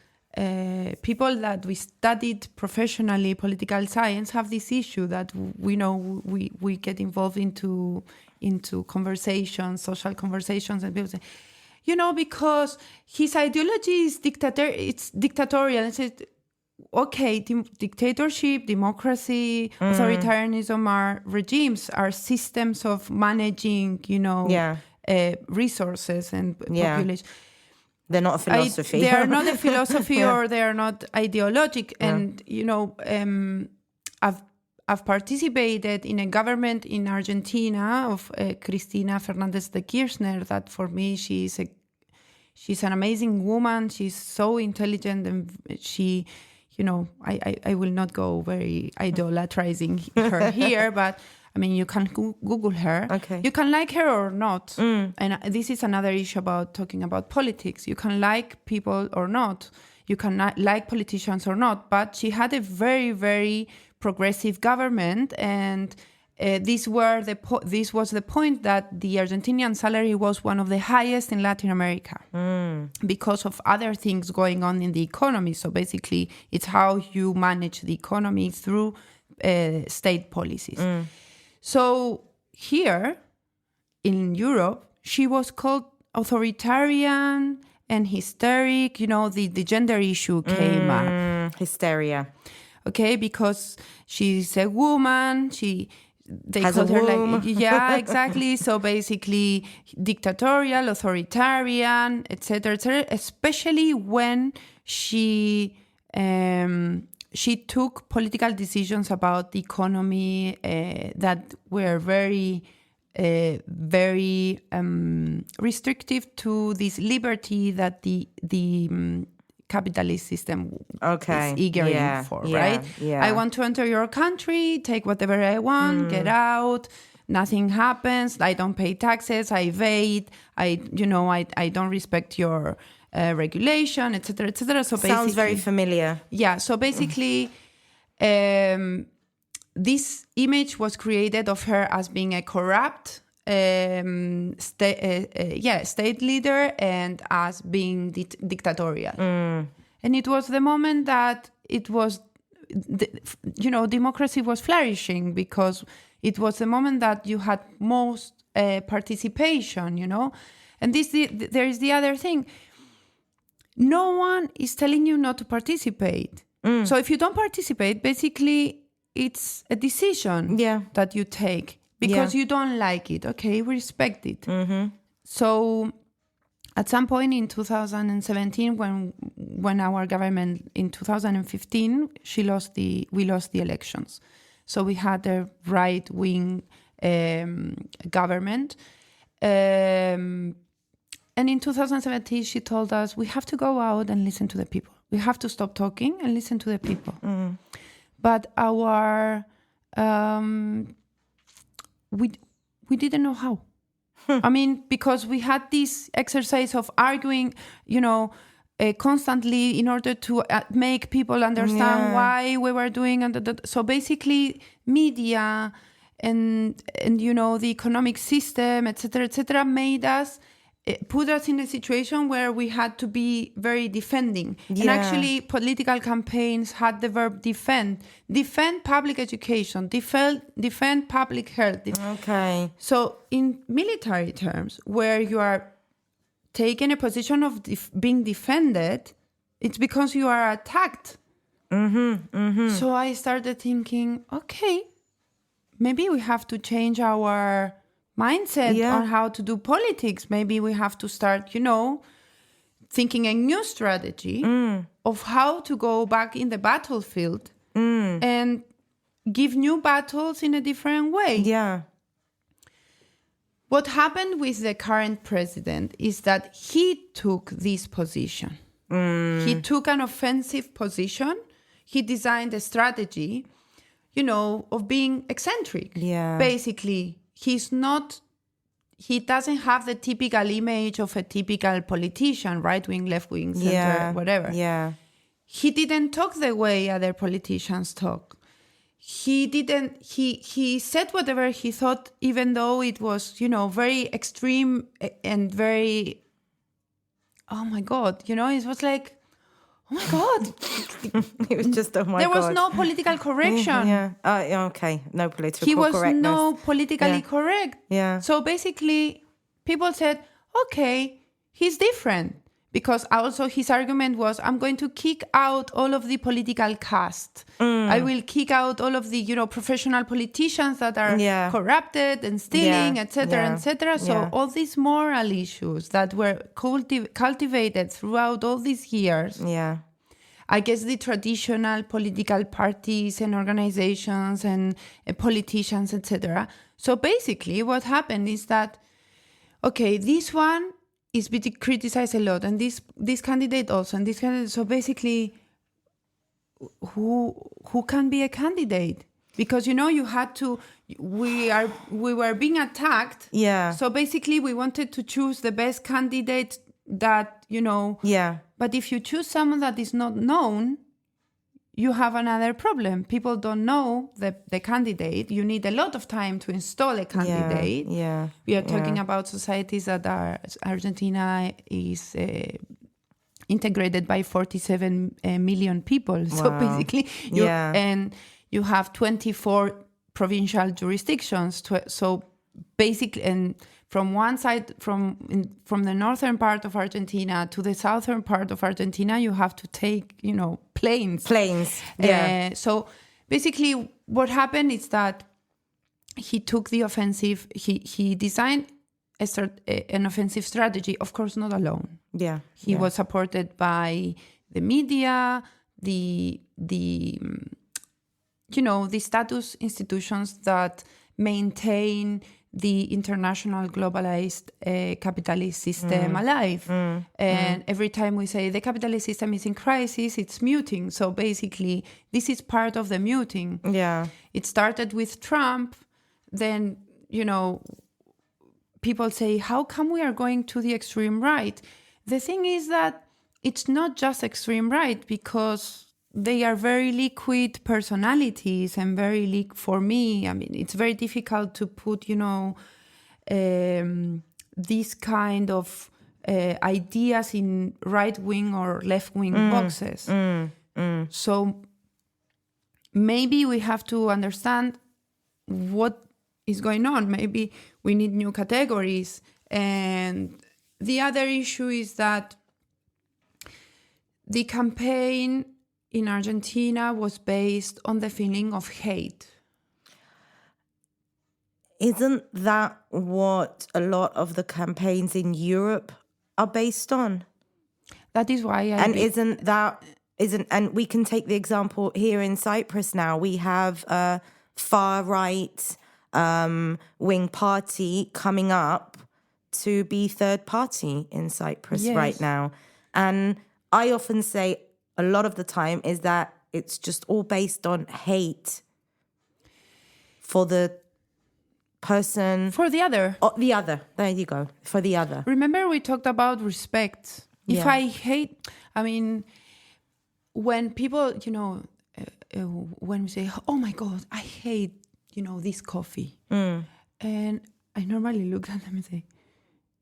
people that we studied professionally political science have this issue that we get involved into conversations, social conversations, and people say, because his ideology is dictatorial. And said, okay, dictatorship, democracy, authoritarianism are regimes, are systems of managing, resources and population. They're not a philosophy. They are not a philosophy or they are not ideologic. And, I've participated in a government in Argentina of Cristina Fernández de Kirchner, that for me, she's an amazing woman. She's so intelligent, and she, I will not go very idolatrizing her here, but I mean, you can Google her. Okay. You can like her or not. And this is another issue about talking about politics. You can like people or not. You can not like politicians or not. But she had a very, very progressive government. And this was the point that the Argentinian salary was one of the highest in Latin America because of other things going on in the economy. So basically, it's how you manage the economy through state policies. So here in Europe, she was called authoritarian and hysteric. The gender issue came up. Hysteria. Okay, because she's a woman. They has called a her womb. yeah, exactly. So basically, dictatorial, authoritarian, etc., etc. Especially when she took political decisions about the economy that were very, very restrictive to this liberty that the capitalist system is eager for, right? Yeah. I want to enter your country, take whatever I want, get out. Nothing happens. I don't pay taxes. I evade. I don't respect your regulation, etc., etc. So basically, sounds very familiar. Yeah. So basically, this image was created of her as being a corrupt state leader and as being dictatorial. And it was the moment that it was, democracy was flourishing, because it was the moment that you had most participation, And there is the other thing. No one is telling you not to participate. So if you don't participate, basically it's a decision that you take because you don't like it. Okay, we respect it. So at some point in 2017, when our government in 2015, we lost the elections. So we had a right-wing government. And in 2017, she told us, we have to go out and listen to the people. We have to stop talking and listen to the people. But we didn't know how. I mean, because we had this exercise of arguing, constantly in order to make people understand why we were doing. So basically, media and the economic system, etc., made us, put us in a situation where we had to be very defending. And actually, political campaigns had the verb defend public education, defend public health. Okay. So in military terms, where you are taking a position of being defended, it's because you are attacked. So I started thinking, okay, maybe we have to change our mindset Yeah. on how to do politics. Maybe we have to start, thinking a new strategy of how to go back in the battlefield and give new battles in a different way. Yeah. What happened with the current president is that he took this position. He took an offensive position. He designed a strategy, of being eccentric. Yeah. Basically, he doesn't have the typical image of a typical politician, right wing, left wing, center, whatever. Yeah. He didn't talk the way other politicians talk. He said whatever he thought, even though it was, very extreme and very, oh my God, it was like, oh my God. It was just, oh my God. There was no political correction. Yeah. Okay. No political He was correctness. no politically correct. Yeah. So basically, people said, okay, he's different. Because also his argument was, I'm going to kick out all of the political caste. I will kick out all of the, professional politicians that are corrupted and stealing, etc., etc. So all these moral issues that were cultivated throughout all these years. Yeah. I guess the traditional political parties and organizations and politicians, etc. So basically what happened is that, okay, this one is being criticized a lot, and this candidate also, and this candidate. So basically, who can be a candidate? Because you had to. We were being attacked. Yeah. So basically, we wanted to choose the best candidate that Yeah. But if you choose someone that is not known, you have another problem. People don't know the candidate. You need a lot of time to install a candidate. Yeah. We are talking about societies that are, Argentina is integrated by 47 million people. So basically, and you have 24 provincial jurisdictions. So basically, and from one side, from the northern part of Argentina to the southern part of Argentina, you have to take, planes. Yeah. So basically, what happened is that he took the offensive. He designed an offensive strategy. Of course, not alone. Yeah. He was supported by the media, the status institutions that maintain the international globalized capitalist system alive. And every time we say the capitalist system is in crisis, it's muting. So basically, this is part of the muting. Yeah. It started with Trump. Then, people say, how come we are going to the extreme right? The thing is that it's not just extreme right, because they are very liquid personalities and very for me, I mean, it's very difficult to put, these kind of ideas in right-wing or left-wing boxes. So maybe we have to understand what is going on. Maybe we need new categories. And the other issue is that the campaign in Argentina was based on the feeling of hate. Isn't that what a lot of the campaigns in Europe are based on? That is why and we can take the example here in Cyprus now. We have a far right wing party coming up to be third party in Cyprus right now. And I often say, a lot of the time, is that it's just all based on hate for the person. For the other. Oh, the other. There you go. For the other. Remember we talked about respect. If I hate, I mean, when people, when we say, oh my God, I hate, this coffee. And I normally look at them and say,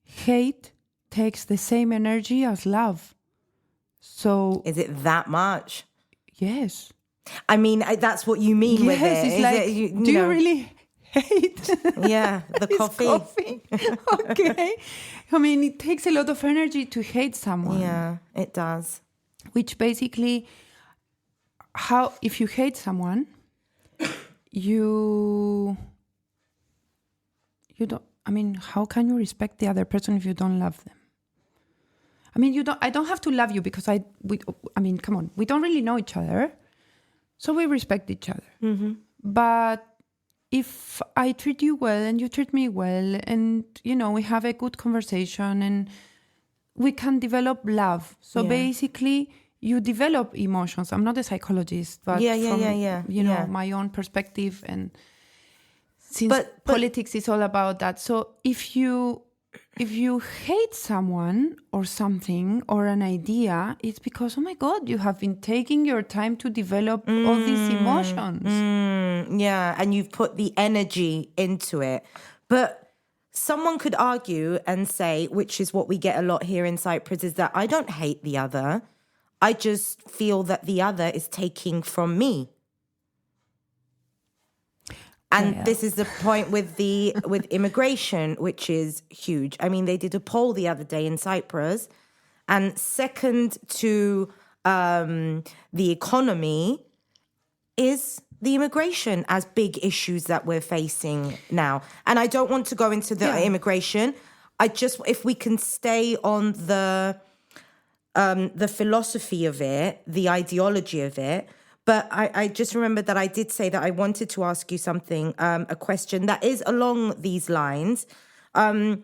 hate takes the same energy as love. So is it that much? Yes. I mean, that's what you mean with it. It's like, do you really hate the coffee? Okay. I mean, it takes a lot of energy to hate someone. Yeah, it does. Which basically, if you hate someone, you don't, I mean, how can you respect the other person if you don't love them? I mean, I don't have to love you because I mean, come on, we don't really know each other. So we respect each other. Mm-hmm. But if I treat you well and you treat me well and, we have a good conversation and we can develop love. So basically, you develop emotions. I'm not a psychologist, but from my own perspective, and since politics is all about that. So if you hate someone or something or an idea, it's because, oh my God, you have been taking your time to develop all these emotions. And you've put the energy into it. But someone could argue and say, which is what we get a lot here in Cyprus, is that I don't hate the other. I just feel that the other is taking from me. And this is the point with immigration, which is huge. I mean, they did a poll the other day in Cyprus, and second to the economy is the immigration as big issues that we're facing now. And I don't want to go into the immigration. If we can stay on the philosophy of it, the ideology of it. But I just remembered that I did say that I wanted to ask you something, a question that is along these lines. Somewhere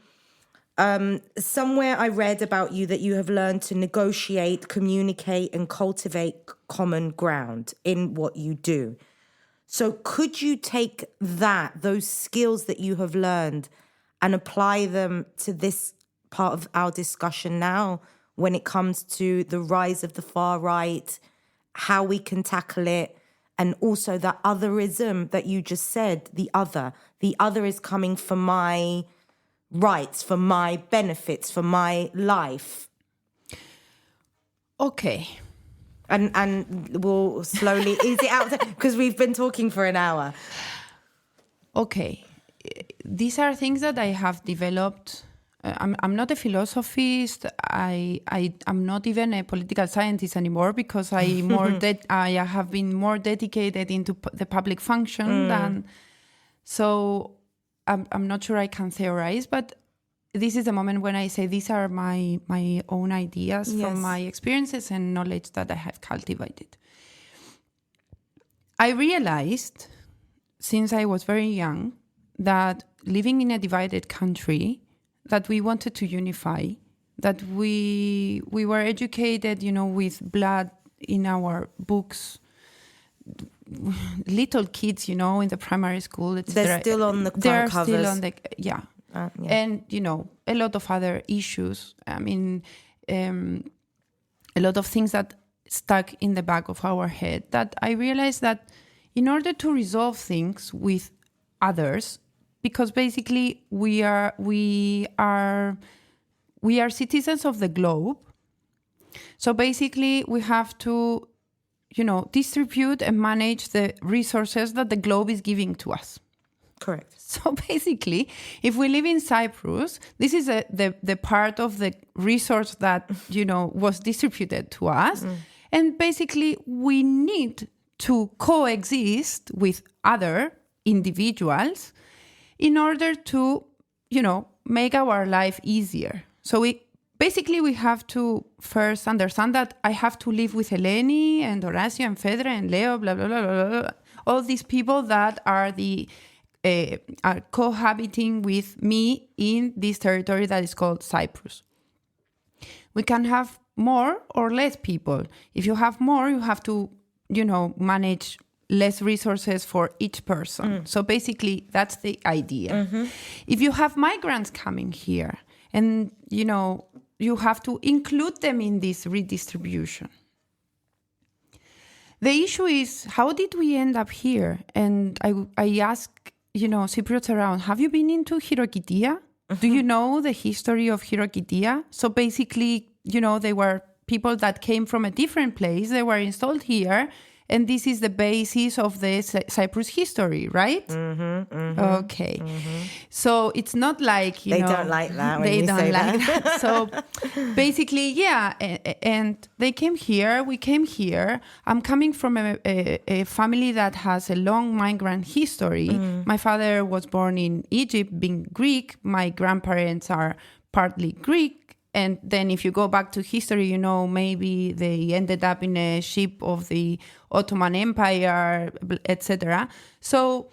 I read about you that you have learned to negotiate, communicate, and cultivate common ground in what you do. So could you take those skills that you have learned and apply them to this part of our discussion now when it comes to the rise of the far right, how we can tackle it, and also that otherism that you just said, the other is coming for my rights, for my benefits, for my life. Okay. And we'll slowly ease it out because we've been talking for an hour. Okay. These are things that I have developed. I'm not a philosophist. I'm not even a political scientist anymore because I have been more dedicated into the public function than. So I'm not sure I can theorize, but this is the moment when I say these are my own ideas from my experiences and knowledge that I have cultivated. I realized since I was very young that living in a divided country, that we wanted to unify, that we were educated, with blood in our books. Little kids, in the primary school, etc. They're still on the front They're covers. still on the and a lot of other issues. I mean, a lot of things that stuck in the back of our head. That I realized that in order to resolve things with others, because basically we are citizens of the globe. So basically we have to, distribute and manage the resources that the globe is giving to us. Correct. So basically, if we live in Cyprus, this is the part of the resource that, was distributed to us. And basically we need to coexist with other individuals in order to, make our life easier. So we have to first understand that I have to live with Eleni and Horacio and Fedra and Leo, blah, blah, blah, blah, blah. All these people that are are cohabiting with me in this territory that is called Cyprus. We can have more or less people. If you have more, you have to, manage less resources for each person. So basically, that's the idea. If you have migrants coming here and, you have to include them in this redistribution. The issue is, how did we end up here? And I ask, Cypriots around, have you been into Chirokitia? Do you know the history of Chirokitia? So basically, they were people that came from a different place. They were installed here And this is the basis of the Cyprus history, right? Okay. So it's not like, they don't like that when they you don't say like that. that. So basically, yeah. And they came here. We came here. I'm coming from a family that has a long migrant history. My father was born in Egypt, being Greek. My grandparents are partly Greek. And then if you go back to history, maybe they ended up in a ship of the Ottoman Empire, etc. So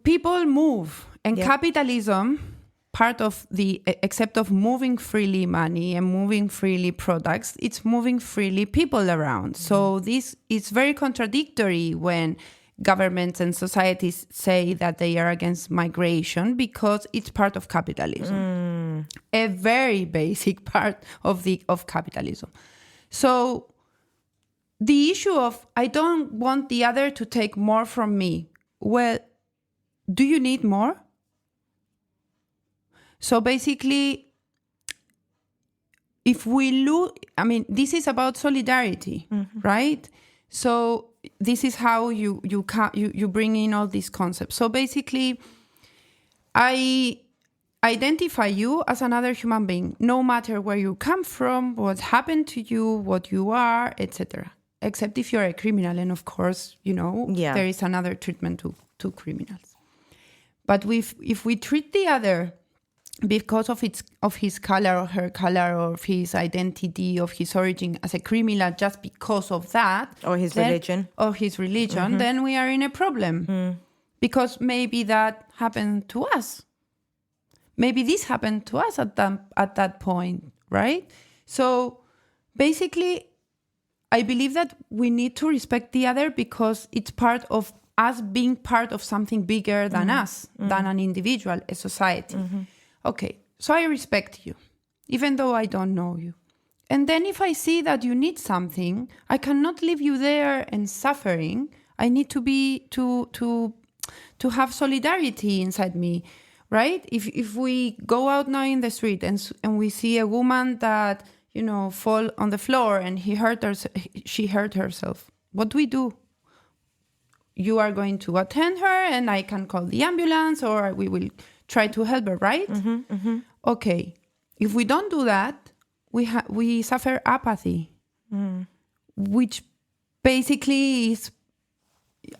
people move. And capitalism, part of except of moving freely money and moving freely products, it's moving freely people around. So this is very contradictory when governments and societies say that they are against migration, because it's part of capitalism, a very basic part of capitalism. So the issue of I don't want the other to take more from me. Well, do you need more? So basically, if we look, this is about solidarity, right? So this is how you bring in all these concepts. So basically, I identify you as another human being, no matter where you come from, what happened to you, what you are, etc. Except if you're a criminal, and of course, there is another treatment to criminals. But if we treat the other because of his color or her color, or of his identity, of his origin as a criminal, just because of that, or his religion, then we are in a problem, because maybe that happened to us. Maybe this happened to us at that point, right? So basically, I believe that we need to respect the other, because it's part of us being part of something bigger than us, than an individual, a society. Okay, so I respect you, even though I don't know you. And then if I see that you need something, I cannot leave you there and suffering. I need to have solidarity inside me, right? If we go out now in the street and we see a woman that fall on the floor and she hurt herself, what do? You are going to attend her, and I can call the ambulance, or we will try to help her, right? Okay. If we don't do that, we suffer apathy, which basically is,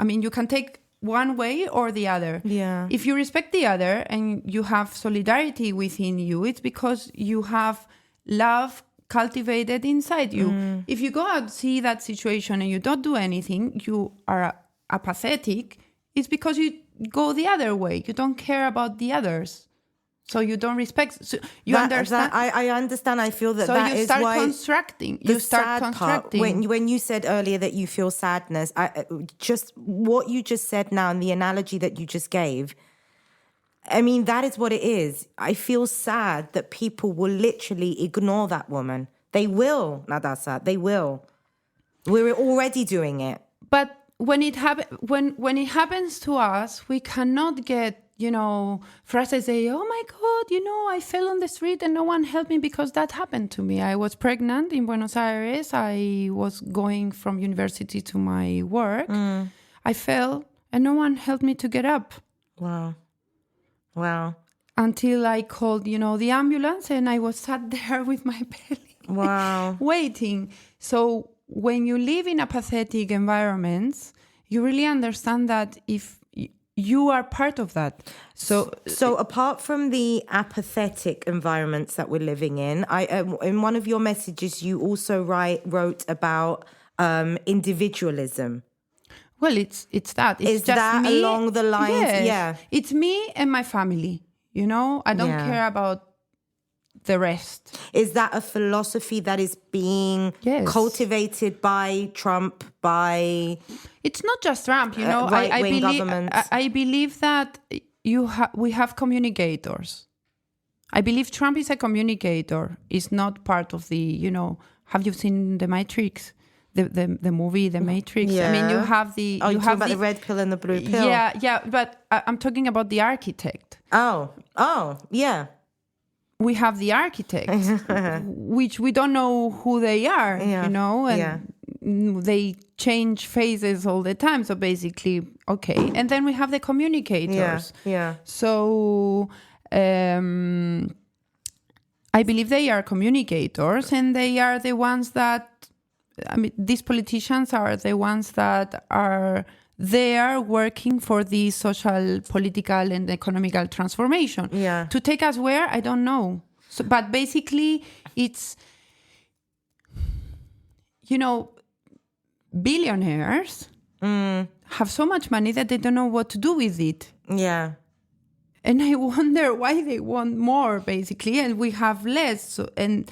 you can take one way or the other. Yeah. If you respect the other and you have solidarity within you, it's because you have love cultivated inside you. If you go out, see that situation, and you don't do anything, you are apathetic. It's because you go the other way. You don't care about the others. So you don't respect. So you understand? I understand. I feel that that is why... So you start constructing. You start constructing. Part, when you said earlier that you feel sadness, just what you just said now and the analogy that you just gave, that is what it is. I feel sad that people will literally ignore that woman. They will, Natasa. They will. We're already doing it. But when it happens to us, we cannot get, phrases say, oh my God, I fell on the street and no one helped me, because that happened to me. I was pregnant in Buenos Aires. I was going from university to my work. I fell and no one helped me to get up. Wow. Until I called, the ambulance, and I was sat there with my belly. Wow. Waiting. So when you live in apathetic environments, you really understand that if you are part of that. So apart from the apathetic environments that we're living in, in one of your messages, you also wrote about individualism. Well, it's that. It's Is just that me. Along the lines? Yes. Yeah. It's me and my family. I don't care about the rest. Is that a philosophy that is being cultivated by Trump, by... It's not just Trump, right-wing governments? I believe that we have communicators. I believe Trump is a communicator. He's not part of the, have you seen The Matrix? The movie, The Matrix? Yeah. You have the... Oh, you're talking about the red pill and the blue pill? Yeah, but I'm talking about the architect. Oh, yeah. We have the architects, which we don't know who they are, and they change phases all the time. So basically, okay. And then we have the communicators. Yeah. So I believe they are communicators, and they are the ones that, these politicians are the ones that are there working for the social, political, and economical transformation. Yeah. To take us where, I don't know. So, but basically, it's, billionaires have so much money that they don't know what to do with it. Yeah. And I wonder why they want more, basically, and we have less. So, I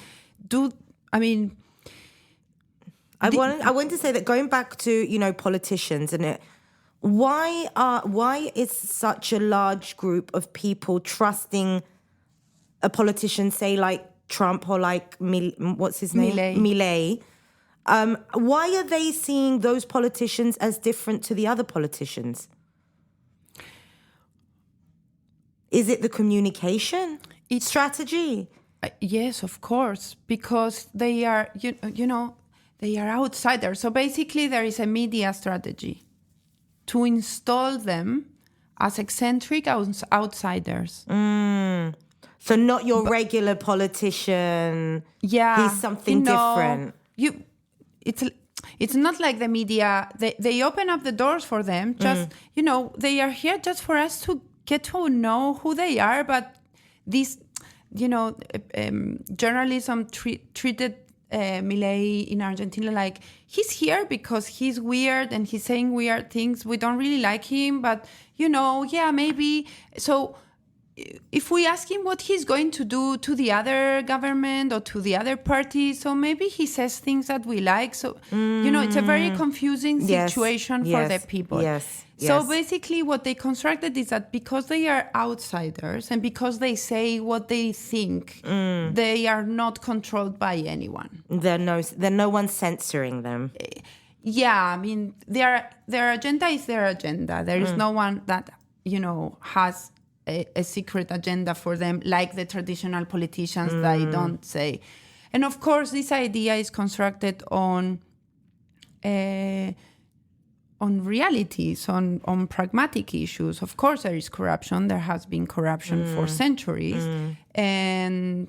want to say that, going back to, politicians and why is such a large group of people trusting a politician, say like Trump or like what's his name? Milei. Why are they seeing those politicians as different to the other politicians? Is it the communication strategy? Yes, of course, because they are, they are outsiders. So basically, there is a media strategy to install them as eccentric outsiders. So not your regular politician. Yeah, he's something different. It's not like the media. They open up the doors for them. Just they are here just for us to get to know who they are. But this, journalism treated Milei in Argentina like he's here because he's weird and he's saying weird things. We don't really like him, but maybe. So if we ask him what he's going to do to the other government or to the other party, so maybe he says things that we like. So it's a very confusing situation for the people. Yes. So basically what they constructed is that because they are outsiders and because they say what they think, they are not controlled by anyone. There's no one censoring them. Yeah, their agenda is their agenda. There is no one that, has a secret agenda for them, like the traditional politicians that I don't say. And of course, this idea is constructed on realities, on pragmatic issues. Of course, there is corruption. There has been corruption for centuries. And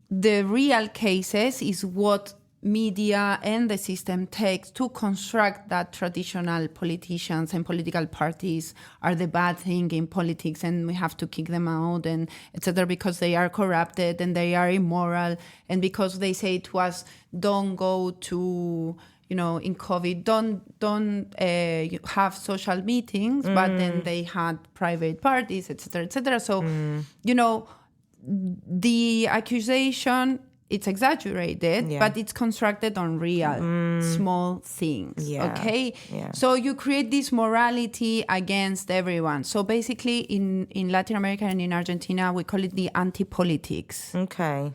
the real cases is what media and the system takes to construct that traditional politicians and political parties are the bad thing in politics and we have to kick them out and etc. because they are corrupted and they are immoral and because they say to us, don't go to, in COVID, don't have social meetings, but then they had private parties, etc., etc. So, the accusation, it's exaggerated, but it's constructed on real small things. Yeah. Okay? Yeah. So you create this morality against everyone. So basically in Latin America and in Argentina, we call it the anti-politics. Okay.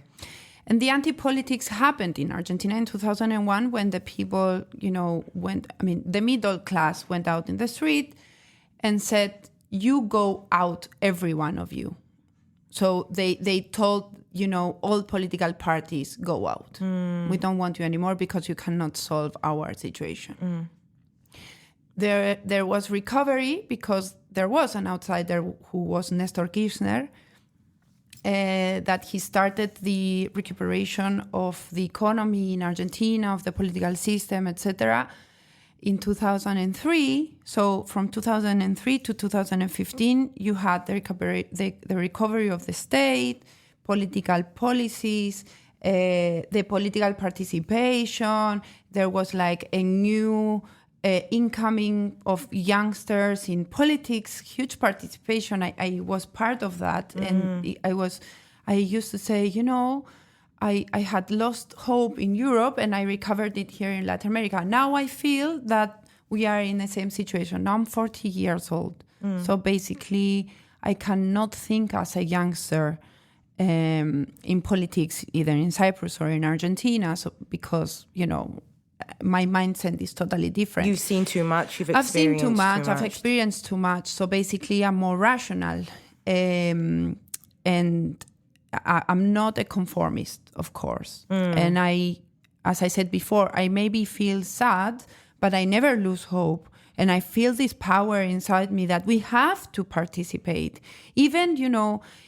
And the anti-politics happened in Argentina in 2001 when the people, the middle class went out in the street and said, you go out, every one of you. So they told, all political parties go out. We don't want you anymore because you cannot solve our situation. There was recovery because there was an outsider who was Nestor Kirchner, that he started the recuperation of the economy in Argentina, of the political system, etc., in 2003. So from 2003 to 2015, you had the recovery of the state, political policies, the political participation. There was like a new incoming of youngsters in politics, huge participation. I was part of that. And I used to say, I had lost hope in Europe and I recovered it here in Latin America. Now I feel that we are in the same situation. Now I'm 40 years old. So basically, I cannot think as a youngster in politics, either in Cyprus or in Argentina, because, my mindset is totally different. You've seen too much. I've experienced too much. So basically, I'm more rational. And I'm not a conformist, of course. And I as I said before, I maybe feel sad, but I never lose hope. And I feel this power inside me that we have to participate. Even,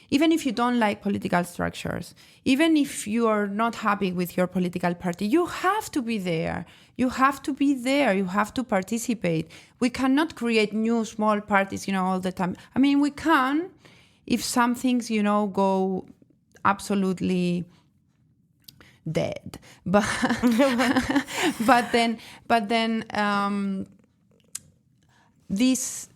even if you don't like political structures, even if you are not happy with your political party, you have to be there. You have to be there. You have to participate. We cannot create new small parties, all the time. I mean, we can if some things, go absolutely dead. But then this,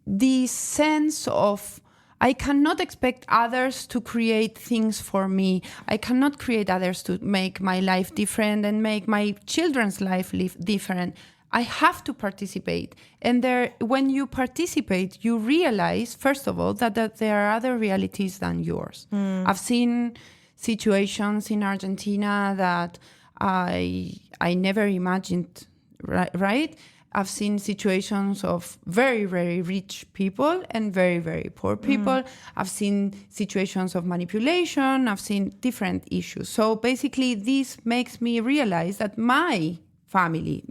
this sense of I cannot expect others to create things for me. I cannot create others to make my life different and make my children's life different. I have to participate. And when you participate, you realize, first of all, that there are other realities than yours. I've seen situations in Argentina that I never imagined, right? I've seen situations of very, very rich people and very, very poor people. I've seen situations of manipulation. I've seen different issues. So basically, this makes me realize that my family,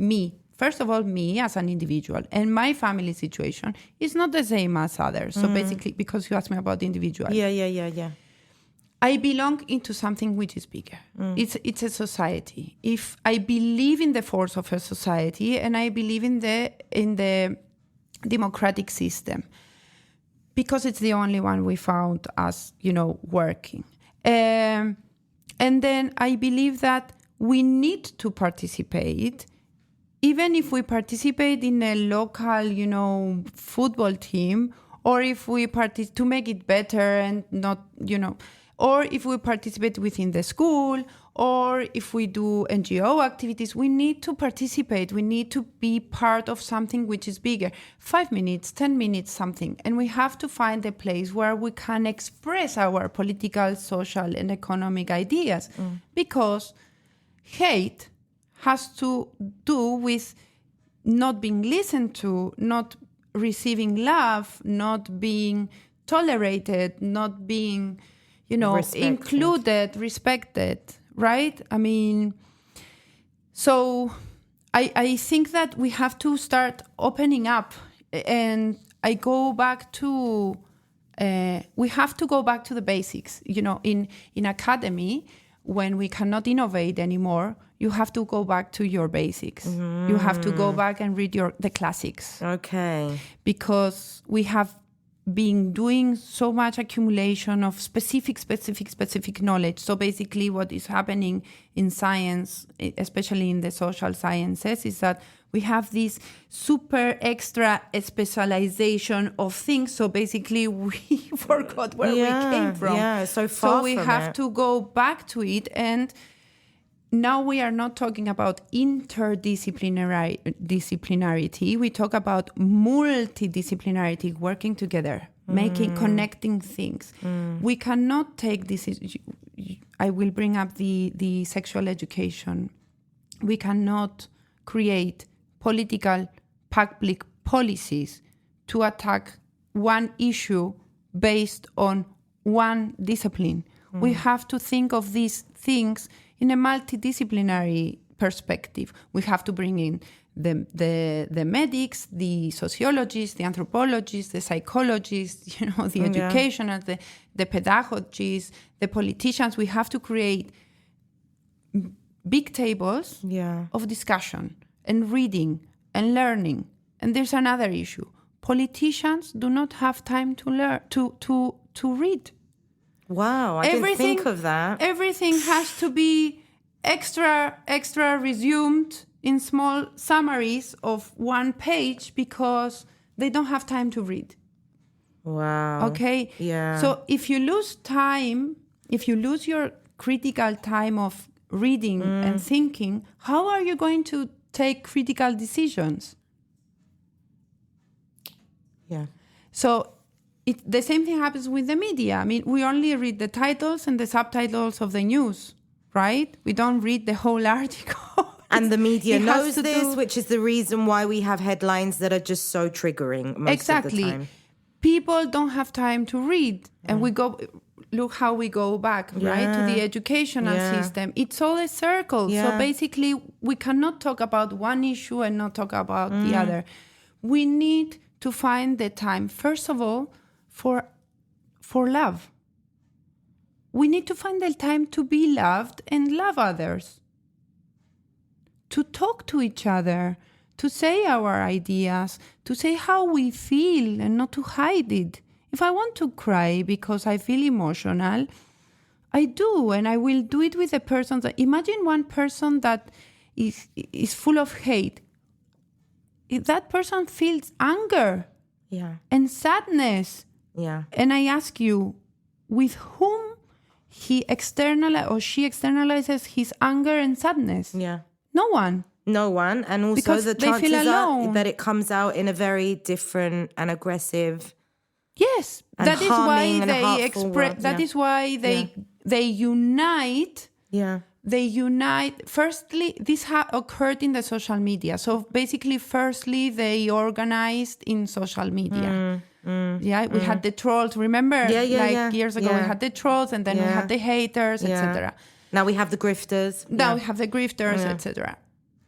first of all, me as an individual, and my family situation is not the same as others. So basically, because you asked me about the individual. Yeah. I belong into something which is bigger. It's a society. If I believe in the force of a society and I believe in the democratic system, because it's the only one we found as, working. And then I believe that we need to participate, even if we participate in a local, football team, or if we to make it better and not, or if we participate within the school, or if we do NGO activities, we need to participate. We need to be part of something which is bigger. 5 minutes, 10 minutes, something. And we have to find a place where we can express our political, social, and economic ideas. Because hate has to do with not being listened to, not receiving love, not being tolerated, not being, respected. Included, respected, right? I mean, so I think that we have to start opening up, and I go back to, we have to go back to the basics. In academy, when we cannot innovate anymore, you have to go back to your basics. You have to go back and read the classics. Okay. Because we have been doing so much accumulation of specific knowledge. So basically what is happening in science, especially in the social sciences, is that we have this super extra specialization of things. So basically we forgot where we came from. Yeah, so far So we have to go back to it. And now we are not talking about interdisciplinarity. We talk about multidisciplinarity, working together, connecting things. We cannot take this. I will bring up the sexual education. We cannot create political public policies to attack one issue based on one discipline. We have to think of these things in a multidisciplinary perspective. We have to bring in the medics, the sociologists, the anthropologists, the psychologists, the educationals, the pedagogists, the politicians. We have to create big tables of discussion and reading and learning. And there's another issue. Politicians do not have time to learn to read. Wow, I didn't think of that. Everything has to be extra resumed in small summaries of 1 page because they don't have time to read. Wow. Okay? Yeah. So if you lose time, if you lose your critical time of reading and thinking, how are you going to take critical decisions? Yeah. So the same thing happens with the media. I mean, we only read the titles and the subtitles of the news, right? We don't read the whole article. And the media knows this, which is the reason why we have headlines that are just so triggering most of the time. People don't have time to read. And we go, look how we go back, right, to the educational system. It's all a circle. So basically, we cannot talk about one issue and not talk about the other. We need to find the time, first of all, for love. We need to find the time to be loved and love others, to talk to each other, to say our ideas, to say how we feel and not to hide it. If I want to cry because I feel emotional, I do, and I will do it with a person. Imagine one person that is full of hate. If that person feels anger and sadness, and I ask you, with whom she externalizes his anger and sadness? No one. No one. And also because the chances are that it comes out in a very different and aggressive. Yes, that is why they express. That is why they unite. They unite. Firstly, this occurred in the social media. So basically, firstly, they organized in social media. We had the trolls. Remember, years ago, we had the trolls, and then we had the haters, etc. Now we have the grifters. Now we have the grifters, etc.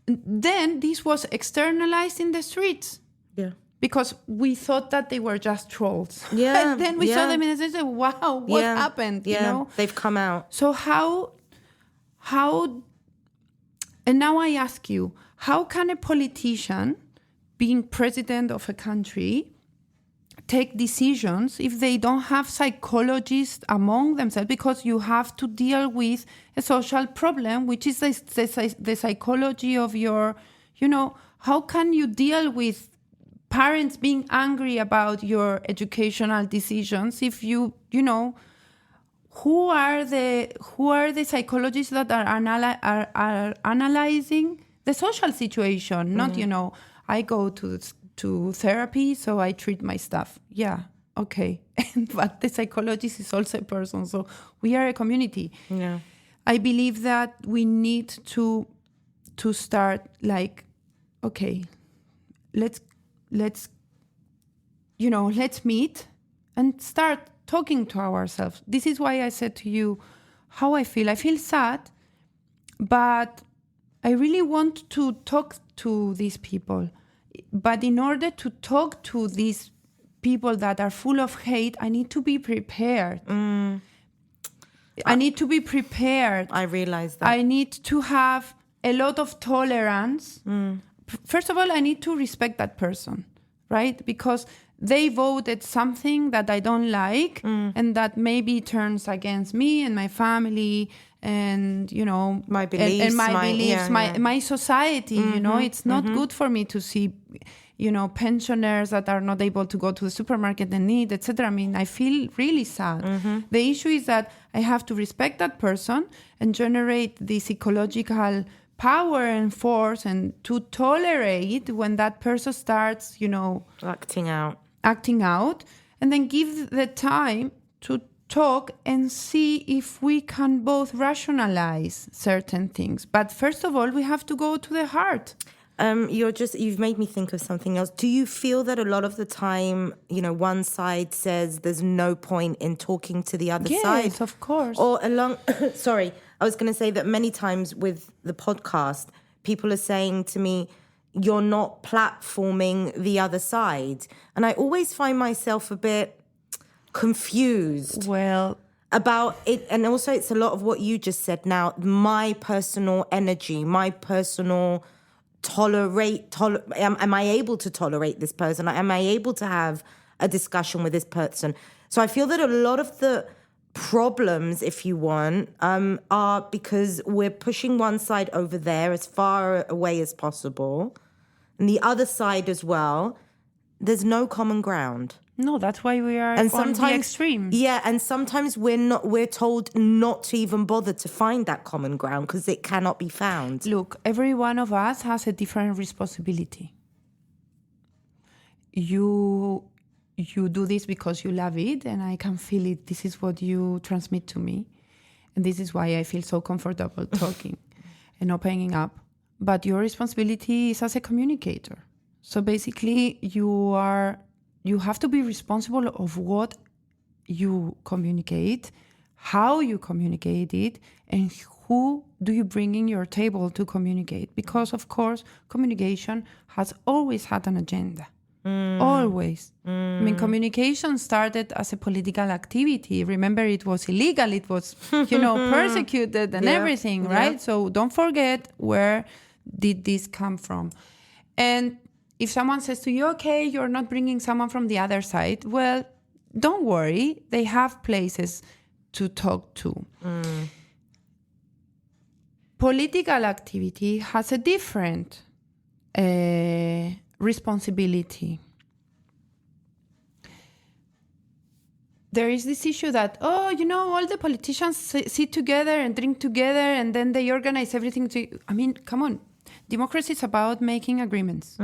Then this was externalized in the streets. Because we thought that they were just trolls. And then we saw them and I said, wow, what happened? You know? They've come out. So how, and now I ask you, how can a politician, being president of a country, take decisions if they don't have psychologists among themselves? Because you have to deal with a social problem, which is the psychology of your, how can you deal with parents being angry about your educational decisions if you who are the psychologists that are analyzing the social situation? Not I go to therapy, so I treat my stuff. Okay. But the psychologist is also a person, so we are a community. I believe that we need to start like, okay, let's meet and start talking to ourselves. This is why I said to you how I feel. I feel sad, but I really want to talk to these people. But in order to talk to these people that are full of hate, I need to be prepared. I need to be prepared. I realize that. I need to have a lot of tolerance. First of all, I need to respect that person, right? Because they voted something that I don't like and that maybe turns against me and my family and, my beliefs, and my beliefs, my society, it's not good for me to see, pensioners that are not able to go to the supermarket and eat, etc. I mean, I feel really sad. The issue is that I have to respect that person and generate this ecological power and force and to tolerate when that person starts, acting out, and then give the time to talk and see if we can both rationalize certain things. But first of all, we have to go to the heart. You've made me think of something else. Do you feel that a lot of the time, one side says there's no point in talking to the other side? Yes, of course. Or sorry, I was going to say that many times with the podcast, people are saying to me, you're not platforming the other side. And I always find myself a bit confused. Well, about it. And also it's a lot of what you just said now, my personal energy, my personal am I able to tolerate this person? Am I able to have a discussion with this person? So I feel that a lot of the problems, if you want, are because we're pushing one side over there as far away as possible. And the other side as well, there's no common ground. No, that's why we are on the extreme. Yeah, and sometimes we're told not to even bother to find that common ground because it cannot be found. Look, every one of us has a different responsibility. You do this because you love it, and I can feel it. This is what you transmit to me. And this is why I feel so comfortable talking and opening up. But your responsibility is as a communicator. So basically, you have to be responsible of what you communicate, how you communicate it, and who do you bring in your table to communicate. Because, of course, communication has always had an agenda. Always. I mean, communication started as a political activity. Remember, it was illegal. It was, persecuted and everything, right? So don't forget, where did this come from? And if someone says to you, okay, you're not bringing someone from the other side, well, don't worry. They have places to talk to. Political activity has a different responsibility. There is this issue that, all the politicians sit together and drink together and then they organize everything. I mean, come on. Democracy is about making agreements.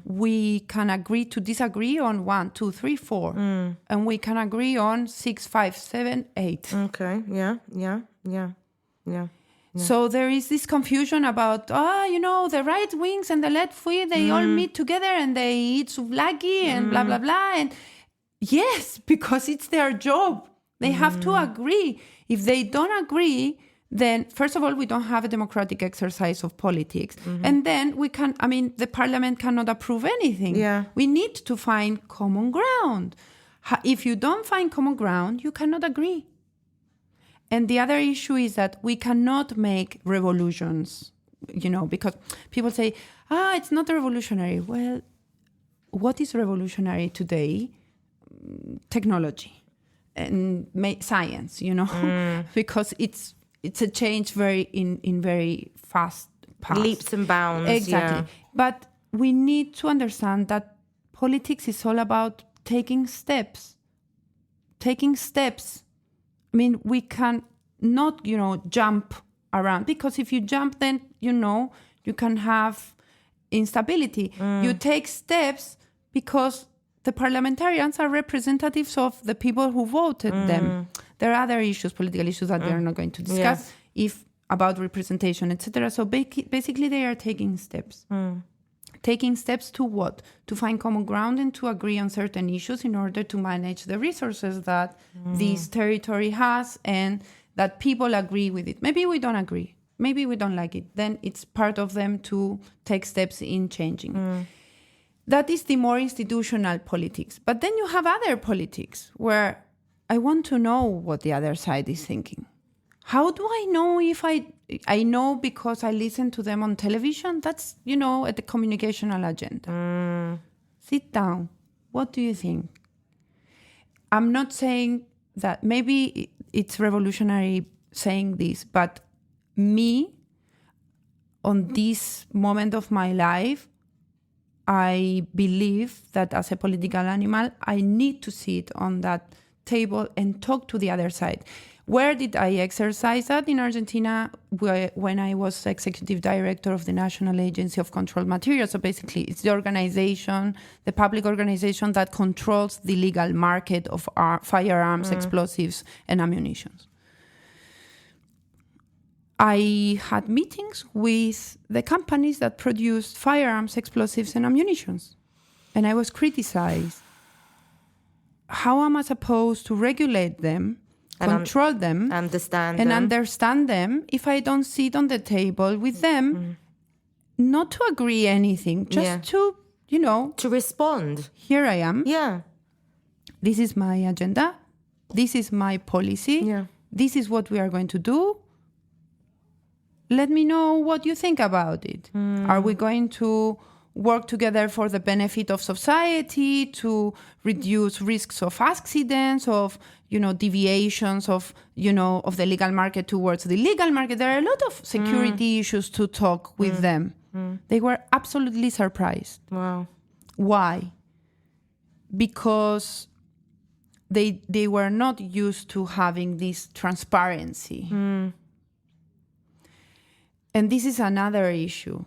We can agree to disagree on 1, 2, 3, 4. And we can agree on 6, 5, 7, 8. Okay, yeah. So there is this confusion about, the right wings and the left wing, they all meet together and they eat souvlaki and blah, blah, blah. And yes, because it's their job. They have to agree. If they don't agree, then first of all, we don't have a democratic exercise of politics. And then the parliament cannot approve anything. Yeah. We need to find common ground. If you don't find common ground, you cannot agree. And the other issue is that we cannot make revolutions, because people say, it's not revolutionary. Well, what is revolutionary today? Technology and science, because it's a change in very fast path. Leaps and bounds. Exactly. Yeah. But we need to understand that politics is all about taking steps. I mean, we can not, jump around, because if you jump, then, you can have instability. You take steps because the parliamentarians are representatives of the people who voted them. There are other issues, political issues, that we are not going to discuss, about representation, etc. So basically, they are taking steps. Taking steps to what? To find common ground and to agree on certain issues in order to manage the resources that this territory has and that people agree with it. Maybe we don't agree. Maybe we don't like it. Then it's part of them to take steps in changing. That is the more institutional politics. But then you have other politics where I want to know what the other side is thinking. How do I know if I know because I listen to them on television? That's, at the communicational agenda. Sit down. What do you think? I'm not saying that maybe it's revolutionary saying this, but me, on this moment of my life, I believe that as a political animal, I need to sit on that table and talk to the other side. Where did I exercise that? In Argentina, when I was executive director of the National Agency of Controlled Materials. So basically, it's the organization, the public organization that controls the legal market of firearms, explosives, and ammunition. I had meetings with the companies that produced firearms, explosives, and ammunition. And I was criticized. How am I supposed to regulate them, control them, understand them if I don't sit on the table with them, not to agree anything, just to, to respond. Here I am. Yeah. This is my agenda. This is my policy. Yeah. This is what we are going to do. Let me know what you think about it. Are we going to work together for the benefit of society, to reduce risks of accidents, of, deviations of, of the legal market towards the legal market? There are a lot of security issues to talk with them. They were absolutely surprised. Wow. Why? Because they were not used to having this transparency. And this is another issue.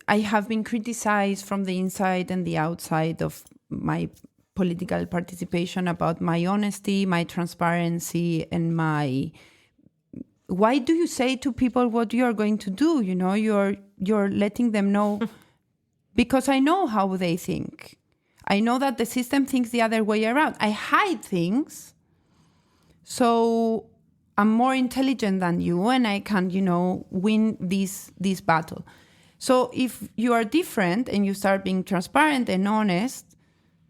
I have been criticized from the inside and the outside of my political participation about my honesty, my transparency, and why do you say to people what you are going to do? You're letting them know, because I know how they think. I know that the system thinks the other way around. I hide things So I'm more intelligent than you, and I can, win this battle. So if you are different and you start being transparent and honest,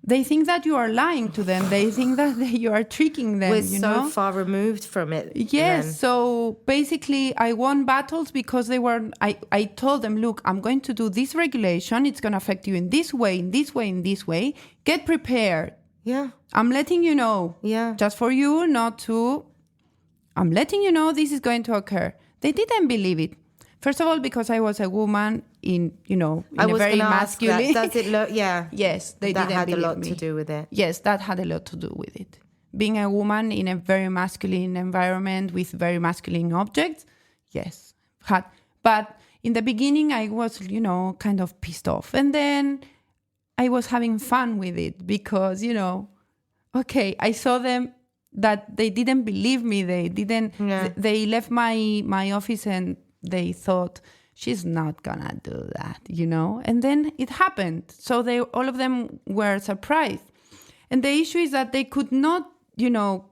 they think that you are lying to them. They think that you are tricking them. We're so far removed from it. Yes. Then. So basically, I won battles because I told them, look, I'm going to do this regulation. It's going to affect you in this way, in this way, in this way. Get prepared. Yeah. I'm letting you know. Yeah. Just for you not to. I'm letting you know this is going to occur. They didn't believe it. First of all, because I was a woman in a very masculine. Does it look? Yeah. Yes, they that didn't believe me. That had a lot to do with it. Yes, that had a lot to do with it. Being a woman in a very masculine environment with very masculine objects, yes, had. But in the beginning, I was, kind of pissed off. And then I was having fun with it because, okay, I saw them that they didn't believe me. They didn't, they left my office and they thought, she's not gonna do that, And then it happened. So all of them were surprised. And the issue is that they could not,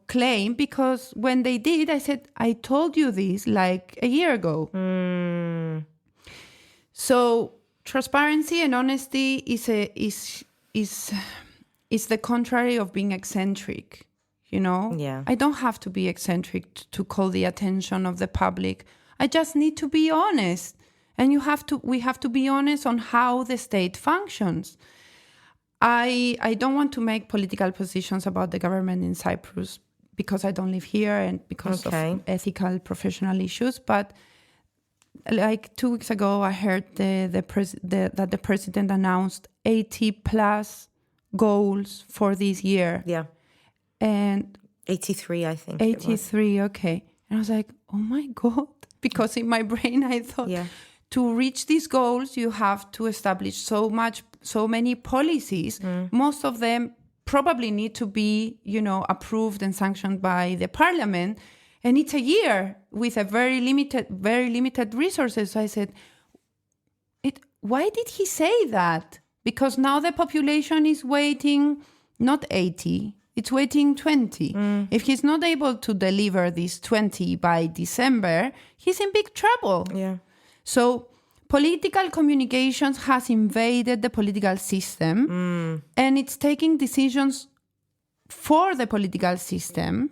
claim, because when they did, I said, I told you this like a year ago. So transparency and honesty is the contrary of being eccentric, Yeah. I don't have to be eccentric to call the attention of the public. I just need to be honest. And we have to be honest on how the state functions. I don't want to make political positions about the government in Cyprus because I don't live here and because of ethical, professional issues. But like 2 weeks ago, I heard that the president announced 80 plus goals for this year. Yeah. And 83, I think. 83, okay. And I was like, oh my God. Because in my brain, I thought, to reach these goals, you have to establish so many policies. Most of them probably need to be, approved and sanctioned by the parliament. And it's a year with a very limited resources. So I said, why did he say that? Because now the population is waiting, not 80, it's waiting 20. If he's not able to deliver these 20 by December, he's in big trouble. Yeah. So political communications has invaded the political system and it's taking decisions for the political system.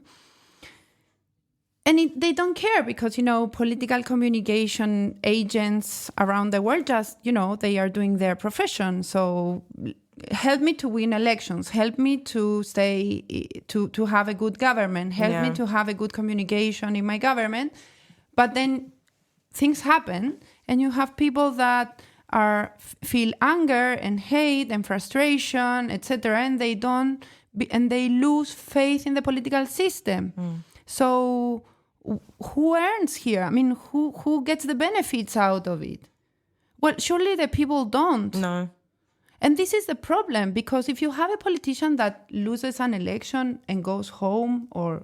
And they don't care because, political communication agents around the world just, they are doing their profession. So help me to win elections, help me to to have a good government, help me to have a good communication in my government. But then things happen and you have people that feel anger and hate and frustration, etc. And they lose faith in the political system. So who earns here? I mean, who gets the benefits out of it? Well, surely the people don't. No. And this is the problem, because if you have a politician that loses an election and goes home or,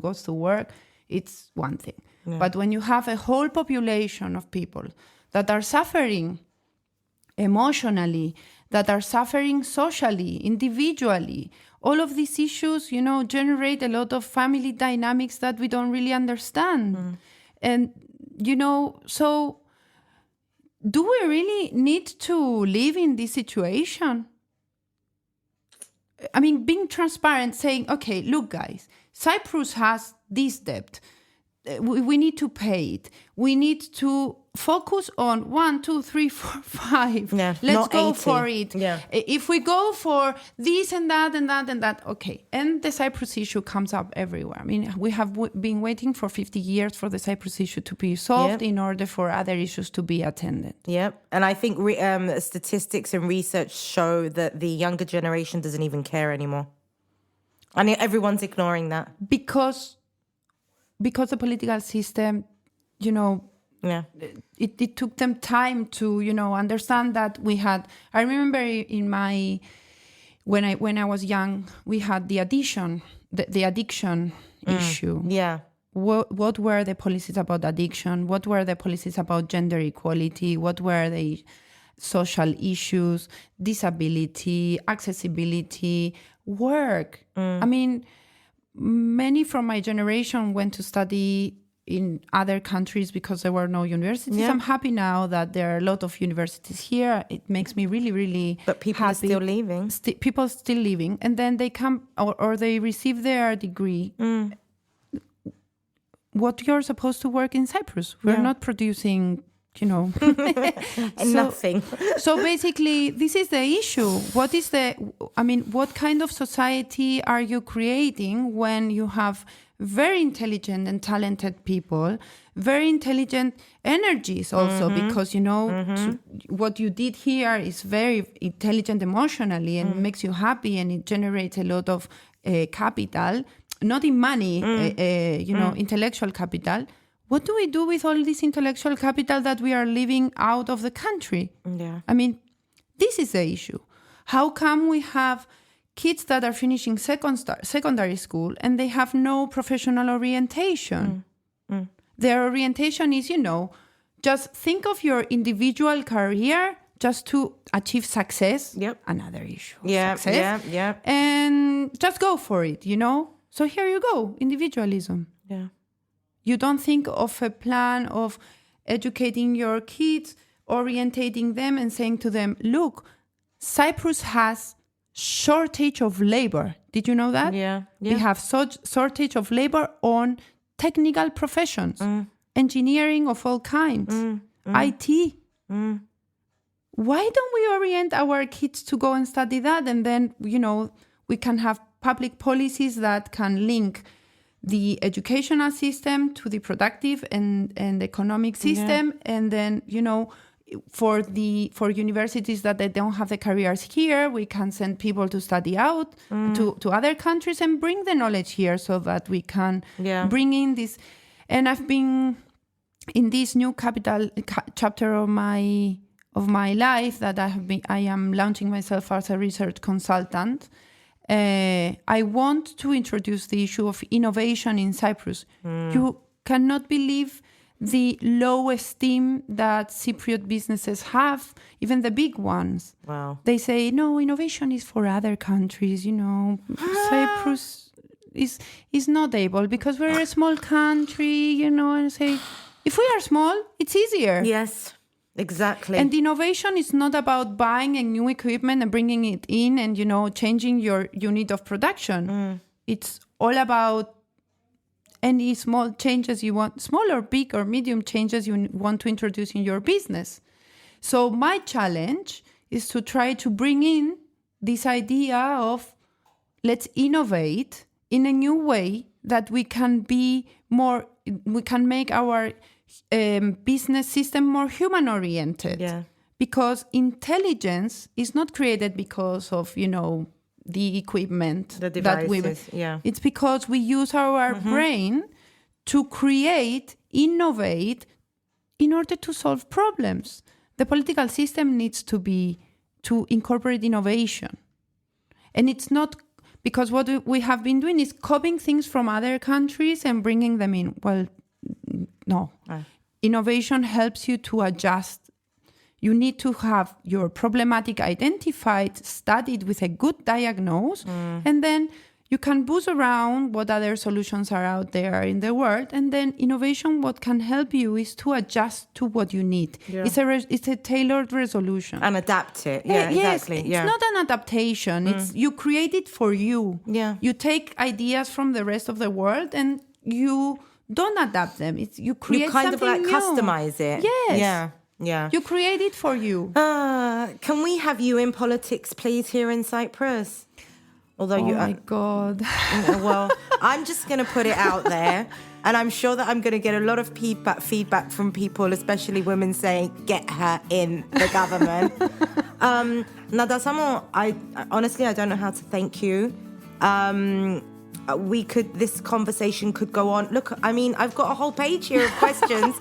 goes to work, it's one thing. Yeah. But when you have a whole population of people that are suffering emotionally, that are suffering socially, individually, all of these issues, generate a lot of family dynamics that we don't really understand. And, so do we really need to live in this situation? I mean, being transparent, saying, okay, look, guys, Cyprus has this debt. We need to pay it. We need to focus on 1, 2, 3, 4, 5. Yeah, Let's go 80. for it. Yeah. If we go for this and that and that and that, okay. And the Cyprus issue comes up everywhere. I mean, we have been waiting for 50 years for the Cyprus issue to be solved in order for other issues to be attended. Yep. And I think statistics and research show that the younger generation doesn't even care anymore. I mean, everyone's ignoring that. Because the political system, it took them time to, understand that we had. I remember when I was young, we had the addiction issue. Yeah. What were the policies about addiction? What were the policies about gender equality? What were the social issues, disability, accessibility, work? I mean, many from my generation went to study in other countries because there were no universities. Yeah. I'm happy now that there are a lot of universities here. It makes me really, really But people happy. are still leaving. People are still leaving. And then they come or they receive their degree. What you're supposed to work in Cyprus. We're not producing, Nothing. So basically, this is the issue. What kind of society are you creating when you have very intelligent and talented people, very intelligent energies also, because, what you did here is very intelligent emotionally and makes you happy, and it generates a lot of capital, not in money, intellectual capital. What do we do with all this intellectual capital that we are leaving out of the country? Yeah. This is the issue. How come we have kids that are finishing secondary school and they have no professional orientation? Their orientation is, just think of your individual career just to achieve success. Yep. Another issue. Yeah, Success. yeah. And just go for it, So here you go, individualism. Yeah. You don't think of a plan of educating your kids, orientating them and saying to them, look, Cyprus has shortage of labor. Did you know that? Yeah. We have such shortage of labor on technical professions, engineering of all kinds, IT. Why don't we orient our kids to go and study that? And then, we can have public policies that can link the educational system to the productive and economic system. Yeah. And then, for universities that they don't have the careers here, we can send people to study out to other countries and bring the knowledge here so that we can bring in this. And I've been in this new capital chapter of my life that I am launching myself as a research consultant. I want to introduce the issue of innovation in Cyprus. You cannot believe the low esteem that Cypriot businesses have, even the big ones. Wow. They say, no, innovation is for other countries, Cyprus is not able because we're a small country, and I say, if we are small, it's easier. Yes. Exactly. And innovation is not about buying a new equipment and bringing it in and, changing your unit of production. It's all about any small changes you want, small or big or medium changes you want to introduce in your business. So my challenge is to try to bring in this idea of let's innovate in a new way that we can make our business system more human-oriented. Yeah. Because intelligence is not created because of, the equipment. The devices, that we... It's because we use our brain to create, innovate, in order to solve problems. The political system needs to incorporate innovation. And it's not... Because what we have been doing is copying things from other countries and bringing them in. Well, no. Innovation helps you to adjust. You need to have your problematic identified, studied with a good diagnosis, and then you can buzz around what other solutions are out there in the world. And then innovation, what can help you is to adjust to what you need. Yeah. It's a tailored resolution. And adapt it. Yeah, exactly. Yes, it's not an adaptation. It's you create it for you. Yeah. You take ideas from the rest of the world and you don't adapt them. You create you kind something of new. Customize it. Yes. Yeah. You create it for you. Can we have you in politics, please, here in Cyprus? Although my God. Well, I'm just going to put it out there. And I'm sure that I'm going to get a lot of feedback from people, especially women, saying, get her in the government. Natasa, I don't know how to thank you. This conversation could go on. Look, I've got a whole page here of questions.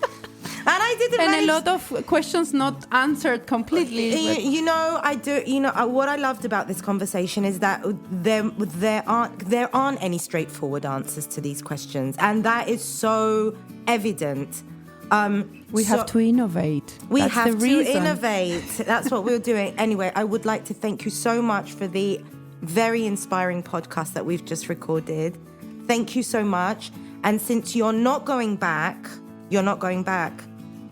And I didn't a lot of questions not answered completely. I do. What I loved about this conversation is that there aren't any straightforward answers to these questions, and that is so evident. We have to innovate. We have to innovate. That's what we're doing. Anyway, I would like to thank you so much for the very inspiring podcast that we've just recorded. Thank you so much. And since you're not going back,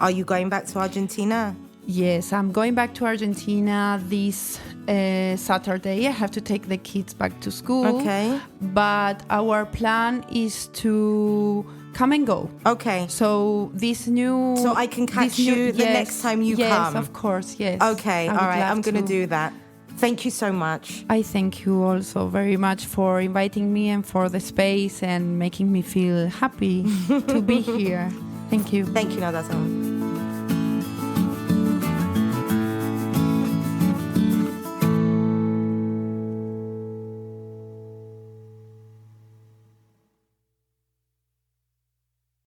are you going back to Argentina? Yes, I'm going back to Argentina this Saturday. I have to take the kids back to school. Okay. But our plan is to come and go. Okay. So So I can catch you the next time you come? Yes, of course, yes. Okay, all right. I'm going to do that. Thank you so much. I thank you also very much for inviting me and for the space and making me feel happy to be here. Thank you. Thank you, Natasa.